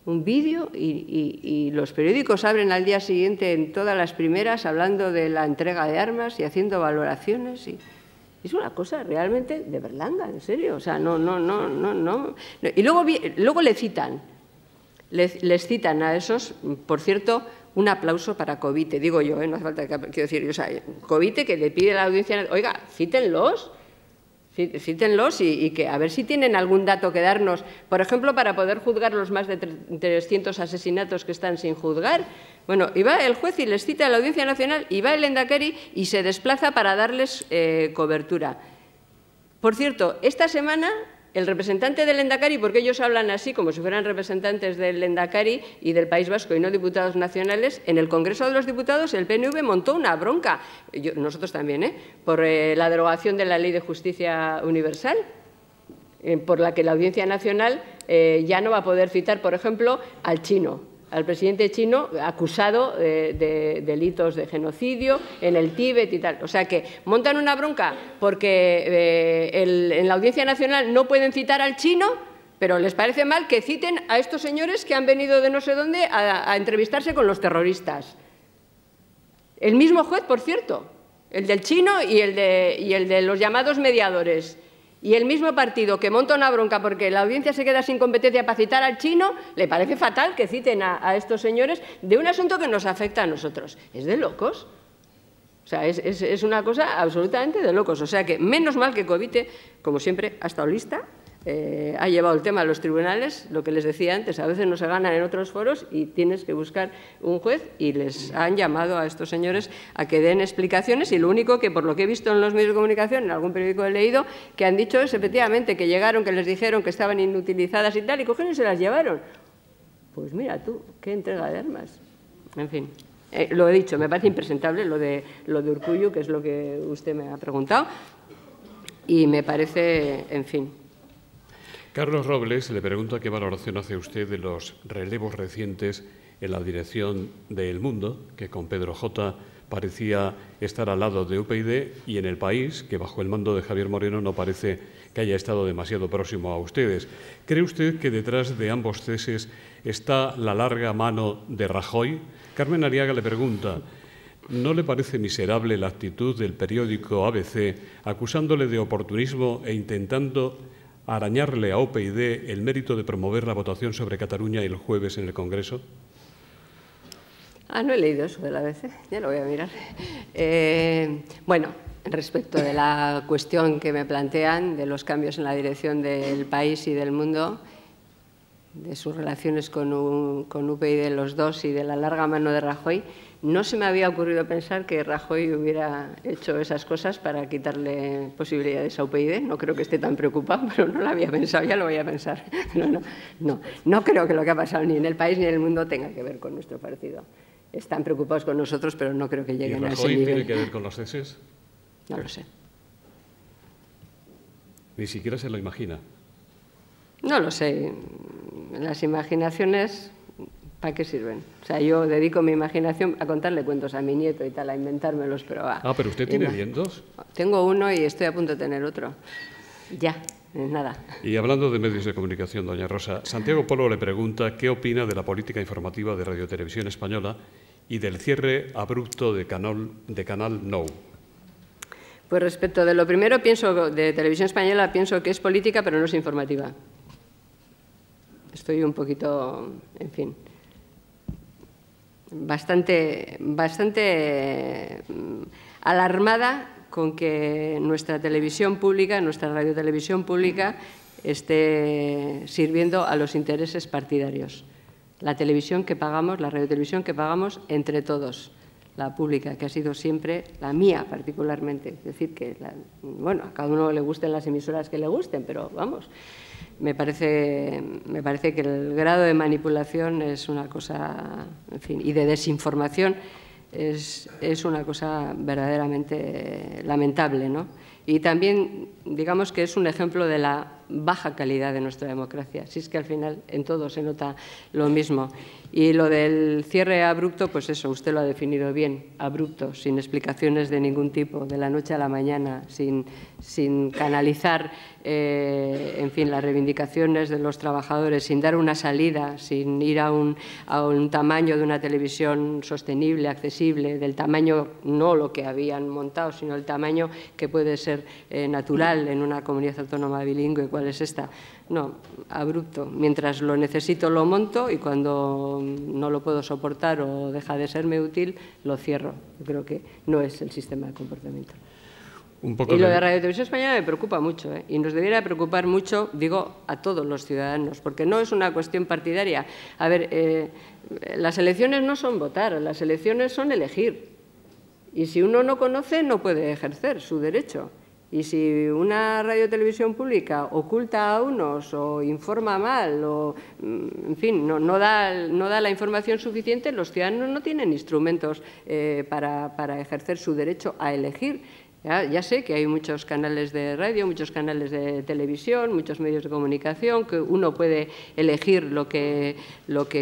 un vídeo y los periódicos abren al día siguiente en todas las primeras hablando de la entrega de armas y haciendo valoraciones. Y es una cosa realmente de berlanga, en serio. O sea, no. Y luego les citan a esos, por cierto, un aplauso para Covite, digo yo, no hace falta que, quiero decir, o sea, Covite que le pide a la audiencia, oiga, cítenlos y que a ver si tienen algún dato que darnos, por ejemplo, para poder juzgar los más de 300 asesinatos que están sin juzgar. Bueno, y va el juez y les cita a la Audiencia Nacional y va el Lehendakari y se desplaza para darles cobertura. Por cierto, esta semana el representante del Lehendakari, porque ellos hablan así como si fueran representantes del Lehendakari y del País Vasco y no diputados nacionales, en el Congreso de los Diputados el PNV montó una bronca, nosotros también, por la derogación de la Ley de Justicia Universal, por la que la Audiencia Nacional ya no va a poder citar, por ejemplo, al chino, al presidente chino acusado de delitos de genocidio en el Tíbet y tal. O sea que montan una bronca porque en la Audiencia Nacional no pueden citar al chino, pero les parece mal que citen a estos señores que han venido de no sé dónde a entrevistarse con los terroristas. El mismo juez, por cierto, el del chino y el de los llamados mediadores. Y el mismo partido que monta una bronca porque la audiencia se queda sin competencia para citar al chino, le parece fatal que citen a estos señores de un asunto que nos afecta a nosotros. Es de locos. O sea, es una cosa absolutamente de locos. O sea que menos mal que Covite, como siempre, ha estado lista, ha llevado el tema a los tribunales, lo que les decía antes, a veces no se ganan en otros foros y tienes que buscar un juez y les han llamado a estos señores a que den explicaciones y lo único que, por lo que he visto en los medios de comunicación, en algún periódico he leído, que han dicho es efectivamente que llegaron, que les dijeron que estaban inutilizadas y tal, y cogieron y se las llevaron. Pues mira tú, qué entrega de armas. En fin. Lo he dicho, me parece impresentable lo de Urkullu, que es lo que usted me ha preguntado, y me parece, en fin. Carlos Robles le pregunta qué valoración hace usted de los relevos recientes en la dirección de El Mundo, que con Pedro J. parecía estar al lado de UPyD, y en El País, que bajo el mando de Javier Moreno no parece que haya estado demasiado próximo a ustedes. ¿Cree usted que detrás de ambos ceses está la larga mano de Rajoy? Carmen Arriaga le pregunta, ¿no le parece miserable la actitud del periódico ABC acusándole de oportunismo e intentando arañarle a UPyD el mérito de promover la votación sobre Cataluña el jueves en el Congreso? No he leído eso de la ABC, ya lo voy a mirar. Bueno, respecto de la cuestión que me plantean de los cambios en la dirección del País y del Mundo, de sus relaciones con UPyD los dos y de la larga mano de Rajoy, no se me había ocurrido pensar que Rajoy hubiera hecho esas cosas para quitarle posibilidades a UPyD. No creo que esté tan preocupado, pero no lo había pensado, ya lo voy a pensar. No creo que lo que ha pasado ni en El País ni en El Mundo tenga que ver con nuestro partido. Están preocupados con nosotros, pero no creo que lleguen a ese nivel. ¿Y Rajoy tiene que ver con los ceses? No lo sé. Ni siquiera se lo imagina. No lo sé. Las imaginaciones, ¿para qué sirven? O sea, yo dedico mi imaginación a contarle cuentos a mi nieto y tal, a inventármelos, pero... pero usted tiene nietos. Tengo uno y estoy a punto de tener otro. Ya, nada. Y hablando de medios de comunicación, doña Rosa, Santiago Polo le pregunta qué opina de la política informativa de Radio Televisión Española y del cierre abrupto de Canal Nou. Pues respecto de lo primero, de Televisión Española, pienso que es política, pero no es informativa. Estoy un poquito, en fin, bastante alarmada con que nuestra televisión pública, nuestra radiotelevisión pública, esté sirviendo a los intereses partidarios. La televisión que pagamos, la radiotelevisión que pagamos entre todos. la pública, que ha sido siempre la mía particularmente. Es decir, que, bueno, a cada uno le gusten las emisoras que le gusten, pero vamos, me parece que el grado de manipulación es una cosa, en fin, y de desinformación es una cosa verdaderamente lamentable, ¿no? Y también, digamos que es un ejemplo de la baja calidad de nuestra democracia. Si es que al final en todo se nota lo mismo. Y lo del cierre abrupto, pues eso, usted lo ha definido bien, abrupto, sin explicaciones de ningún tipo, de la noche a la mañana, sin canalizar, en fin, las reivindicaciones de los trabajadores, sin dar una salida, sin ir a un tamaño de una televisión sostenible, accesible, del tamaño, no lo que habían montado, sino el tamaño que puede ser natural en una comunidad autónoma bilingüe. ¿Cuál es esta? No, abrupto. Mientras lo necesito lo monto y cuando no lo puedo soportar o deja de serme útil, lo cierro. Yo creo que no es el sistema de comportamiento. Y lo de Radio Televisión Española me preocupa mucho, ¿eh? Y nos debiera preocupar mucho, digo, a todos los ciudadanos, porque no es una cuestión partidaria. A ver, las elecciones no son votar, las elecciones son elegir. Y si uno no conoce, no puede ejercer su derecho. Y si una radiotelevisión pública oculta a unos o informa mal o, en fin, no da la información suficiente, los ciudadanos no tienen instrumentos para ejercer su derecho a elegir. Ya sé que hay muchos canales de radio, muchos canales de televisión, muchos medios de comunicación, que uno puede elegir lo que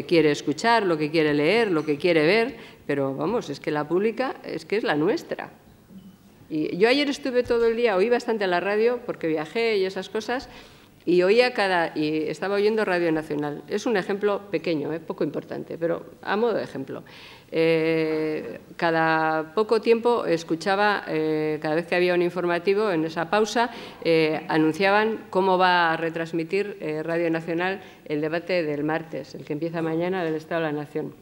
quiere escuchar, lo que quiere leer, lo que quiere ver, pero vamos, es que la pública es que es la nuestra. Y yo ayer estuve todo el día, oí bastante a la radio porque viajé y esas cosas, y estaba oyendo Radio Nacional. Es un ejemplo pequeño, poco importante, pero a modo de ejemplo. Cada poco tiempo escuchaba, cada vez que había un informativo, en esa pausa, anunciaban cómo va a retransmitir Radio Nacional el debate del martes, el que empieza mañana, del Estado de la Nación.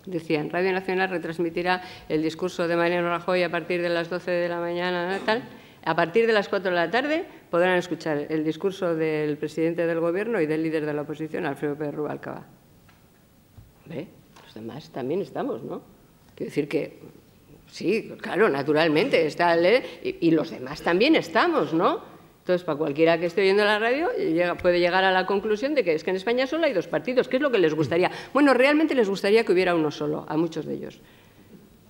Decían, Radio Nacional retransmitirá el discurso de Mariano Rajoy a partir de las 12 de la mañana, tal. A partir de las 4 de la tarde podrán escuchar el discurso del presidente del Gobierno y del líder de la oposición, Alfredo Pérez Rubalcaba. ¿Ve? Los demás también estamos, ¿no? Quiero decir que, sí, claro, naturalmente, está y los demás también estamos, ¿no? Entonces, para cualquiera que esté oyendo la radio, puede llegar a la conclusión de que es que en España solo hay dos partidos. ¿Qué es lo que les gustaría? Bueno, realmente les gustaría que hubiera uno solo, a muchos de ellos.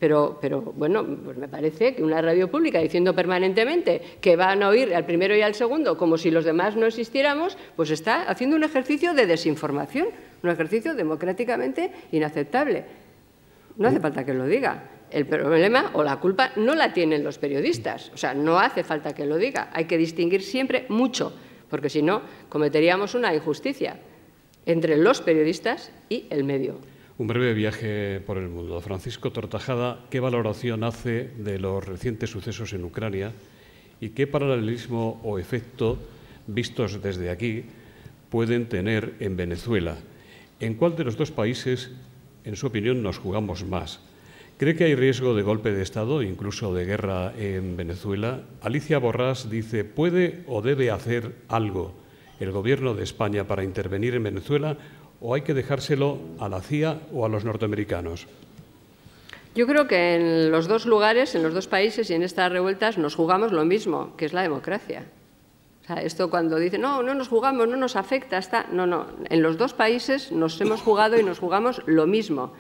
Pero bueno, pues me parece que una radio pública diciendo permanentemente que van a oír al primero y al segundo como si los demás no existiéramos, pues está haciendo un ejercicio de desinformación, un ejercicio democráticamente inaceptable. No hace falta que lo diga. El problema o la culpa no la tienen los periodistas. O sea, no hace falta que lo diga. Hay que distinguir siempre mucho, porque si no, cometeríamos una injusticia entre los periodistas y el medio. Un breve viaje por el mundo. Francisco Tortajada, ¿qué valoración hace de los recientes sucesos en Ucrania y qué paralelismo o efecto, vistos desde aquí, pueden tener en Venezuela? ¿En cuál de los dos países, en su opinión, nos jugamos más? ¿Cree que hay riesgo de golpe de Estado, incluso de guerra en Venezuela? Alicia Borràs dice, ¿puede o debe hacer algo el Gobierno de España para intervenir en Venezuela o hay que dejárselo a la CIA o a los norteamericanos? Yo creo que en los dos lugares, en los dos países y en estas revueltas nos jugamos lo mismo, que es la democracia. O sea, esto cuando dicen, no nos jugamos, no nos afecta, no, en los dos países nos hemos jugado y nos jugamos lo mismo.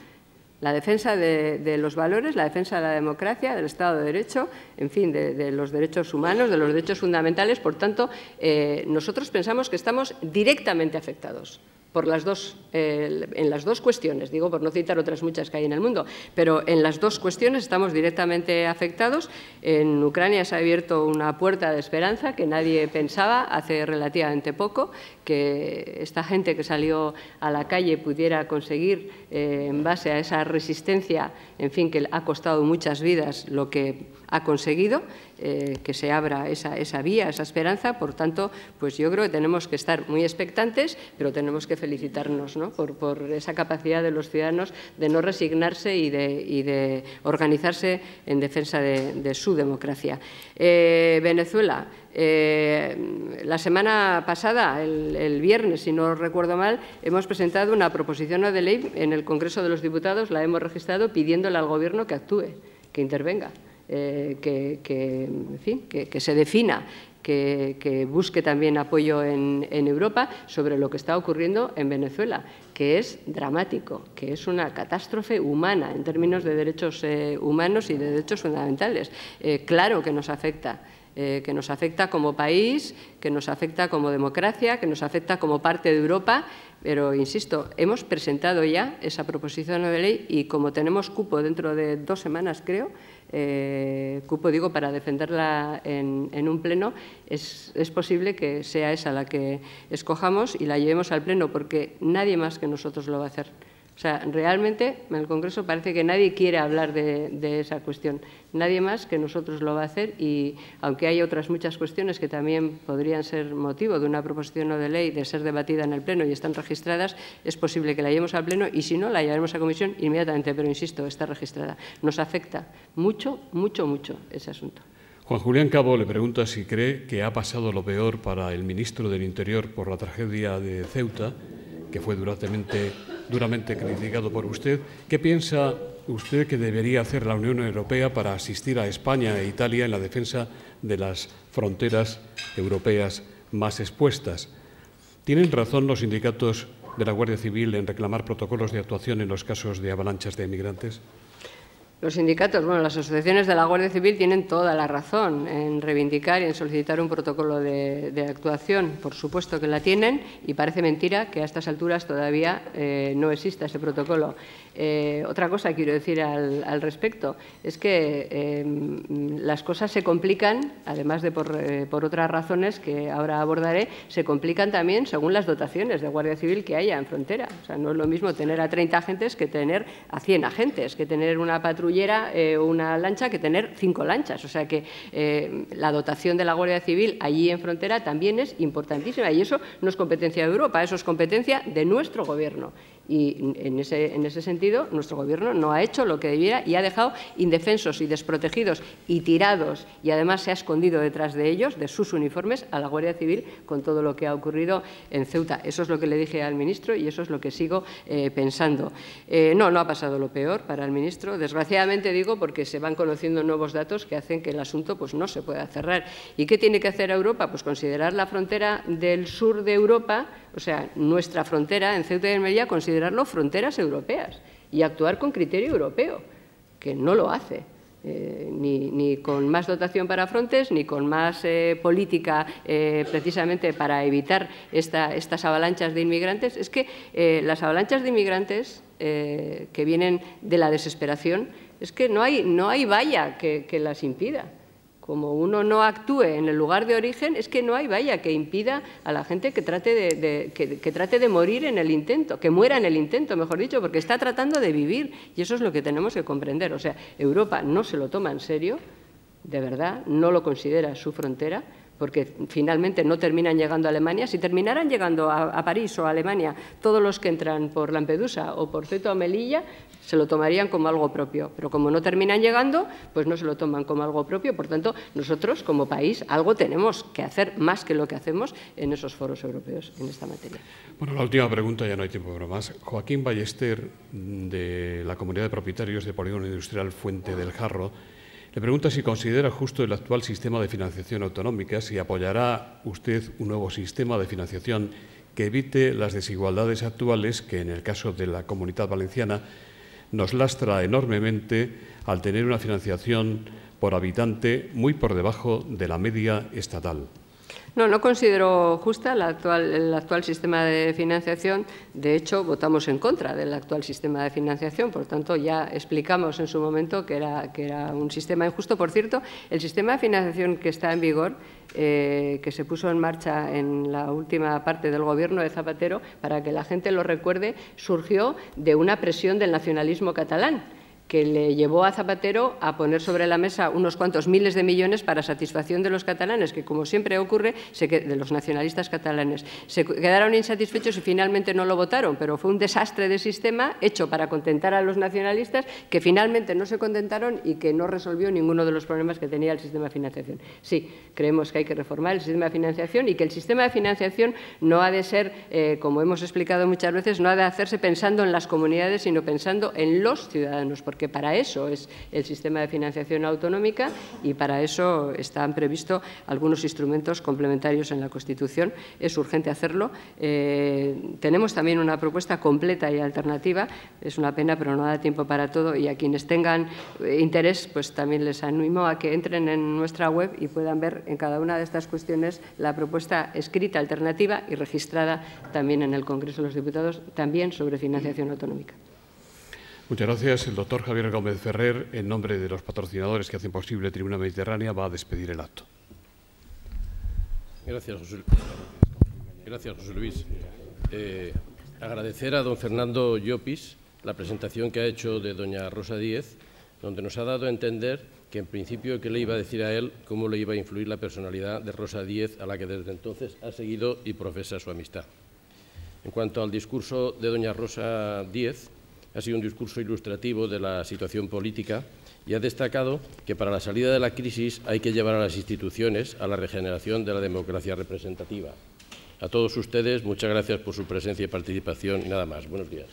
La defensa de los valores, la defensa de la democracia, del Estado de Derecho, en fin, de los derechos humanos, de los derechos fundamentales. Por tanto, nosotros pensamos que estamos directamente afectados por en las dos cuestiones, digo, por no citar otras muchas que hay en el mundo, pero en las dos cuestiones estamos directamente afectados. En Ucrania se ha abierto una puerta de esperanza que nadie pensaba hace relativamente poco, que esta gente que salió a la calle pudiera conseguir, en base a esa resistencia, en fin, que ha costado muchas vidas, lo que ha conseguido. que se abra esa vía, esa esperanza. Por tanto, pues yo creo que tenemos que estar muy expectantes, pero tenemos que felicitarnos, ¿no?, por esa capacidad de los ciudadanos de no resignarse y de organizarse en defensa de su democracia. Venezuela. La semana pasada, el viernes, si no recuerdo mal, hemos presentado una proposición no de ley en el Congreso de los Diputados, la hemos registrado pidiéndole al Gobierno que actúe, que intervenga, que se defina, que busque también apoyo en Europa sobre lo que está ocurriendo en Venezuela, que es dramático, que es una catástrofe humana en términos de derechos humanos y de derechos fundamentales. Claro que nos afecta como país, que nos afecta como democracia, que nos afecta como parte de Europa, pero, insisto, hemos presentado ya esa proposición no de ley y como tenemos cupo dentro de 2 semanas, creo, cupo, digo, para defenderla en un pleno, es posible que sea esa la que escojamos y la llevemos al pleno, porque nadie más que nosotros lo va a hacer. O sea, realmente en el Congreso parece que nadie quiere hablar de esa cuestión. Nadie más que nosotros lo va a hacer y, aunque hay otras muchas cuestiones que también podrían ser motivo de una proposición no de ley de ser debatida en el Pleno y están registradas, es posible que la llevemos al Pleno y, si no, la llevaremos a comisión inmediatamente. Pero, insisto, está registrada. Nos afecta mucho, mucho, mucho ese asunto. Juan Julián Cabo le pregunta si cree que ha pasado lo peor para el ministro del Interior por la tragedia de Ceuta, que fue duramente criticado por usted. ¿Qué piensa usted que debería hacer la Unión Europea para asistir a España e Italia en la defensa de las fronteras europeas más expuestas? ¿Tienen razón los sindicatos de la Guardia Civil en reclamar protocolos de actuación en los casos de avalanchas de inmigrantes? Los sindicatos, bueno, las asociaciones de la Guardia Civil tienen toda la razón en reivindicar y en solicitar un protocolo de actuación. Por supuesto que la tienen y parece mentira que a estas alturas todavía no exista ese protocolo. Otra cosa quiero decir al respecto es que las cosas se complican, además de por otras razones que ahora abordaré, se complican también según las dotaciones de Guardia Civil que haya en frontera. O sea, no es lo mismo tener a 30 agentes que tener a 100 agentes, que tener una patrullera o una lancha que tener 5 lanchas. O sea que la dotación de la Guardia Civil allí en frontera también es importantísima y eso no es competencia de Europa, eso es competencia de nuestro Gobierno. Y en ese sentido, nuestro Gobierno no ha hecho lo que debiera y ha dejado indefensos y desprotegidos y tirados, y además se ha escondido detrás de ellos, de sus uniformes, a la Guardia Civil con todo lo que ha ocurrido en Ceuta. Eso es lo que le dije al ministro y eso es lo que sigo pensando. No ha pasado lo peor para el ministro, desgraciadamente digo, porque se van conociendo nuevos datos que hacen que el asunto pues, no se pueda cerrar. ¿Y qué tiene que hacer Europa? Pues considerar la frontera del sur de Europa, o sea, nuestra frontera en Ceuta y en Melilla, considerarlo fronteras europeas y actuar con criterio europeo, que no lo hace. Ni con más dotación para Frontex, ni con más política precisamente para evitar estas avalanchas de inmigrantes. Es que las avalanchas de inmigrantes que vienen de la desesperación, es que no hay valla que las impida. Como uno no actúe en el lugar de origen, es que no hay valla que impida a la gente que trate de morir en el intento, que muera en el intento, mejor dicho, porque está tratando de vivir. Y eso es lo que tenemos que comprender. O sea, Europa no se lo toma en serio, de verdad, no lo considera su frontera, porque finalmente no terminan llegando a Alemania. Si terminaran llegando a París o a Alemania todos los que entran por Lampedusa o por Ceuta o Melilla, se lo tomarían como algo propio. Pero como no terminan llegando, pues no se lo toman como algo propio. Por tanto, nosotros como país algo tenemos que hacer más que lo que hacemos en esos foros europeos en esta materia. Bueno, la última pregunta, ya no hay tiempo para más. Joaquín Ballester, de la Comunidad de Propietarios de Polígono Industrial Fuente del Jarro, le pregunta si considera justo el actual sistema de financiación autonómica, si apoyará usted un nuevo sistema de financiación que evite las desigualdades actuales que, en el caso de la Comunidad Valenciana, nos lastra enormemente al tener una financiación por habitante muy por debajo de la media estatal. No considero justa el actual sistema de financiación. De hecho, votamos en contra del actual sistema de financiación. Por tanto, ya explicamos en su momento que era un sistema injusto. Por cierto, el sistema de financiación que está en vigor, que se puso en marcha en la última parte del Gobierno de Zapatero, para que la gente lo recuerde, surgió de una presión del nacionalismo catalán. que le llevó a Zapatero a poner sobre la mesa unos cuantos miles de millones para satisfacción de los catalanes, que como siempre ocurre, de los nacionalistas catalanes, se quedaron insatisfechos y finalmente no lo votaron, pero fue un desastre de sistema hecho para contentar a los nacionalistas, que finalmente no se contentaron y que no resolvió ninguno de los problemas que tenía el sistema de financiación. Sí, creemos que hay que reformar el sistema de financiación y que el sistema de financiación no ha de ser, como hemos explicado muchas veces, no ha de hacerse pensando en las comunidades, sino pensando en los ciudadanos, porque para eso es el sistema de financiación autonómica y para eso están previstos algunos instrumentos complementarios en la Constitución. Es urgente hacerlo. Tenemos también una propuesta completa y alternativa. Es una pena, pero no da tiempo para todo, y a quienes tengan interés, pues también les animo a que entren en nuestra web y puedan ver en cada una de estas cuestiones la propuesta escrita alternativa y registrada también en el Congreso de los Diputados, también sobre financiación autonómica. Muchas gracias. El doctor Javier Gómez Ferrer, en nombre de los patrocinadores que hacen posible Tribuna Mediterránea, va a despedir el acto. Gracias, José Luis. Agradecer a don Fernando Llopis la presentación que ha hecho de doña Rosa Díez, donde nos ha dado a entender que en principio que le iba a decir a él cómo le iba a influir la personalidad de Rosa Díez, a la que desde entonces ha seguido y profesa su amistad. En cuanto al discurso de doña Rosa Díez, ha sido un discurso ilustrativo de la situación política y ha destacado que para la salida de la crisis hay que llevar a las instituciones a la regeneración de la democracia representativa. A todos ustedes, muchas gracias por su presencia y participación y nada más. Buenos días.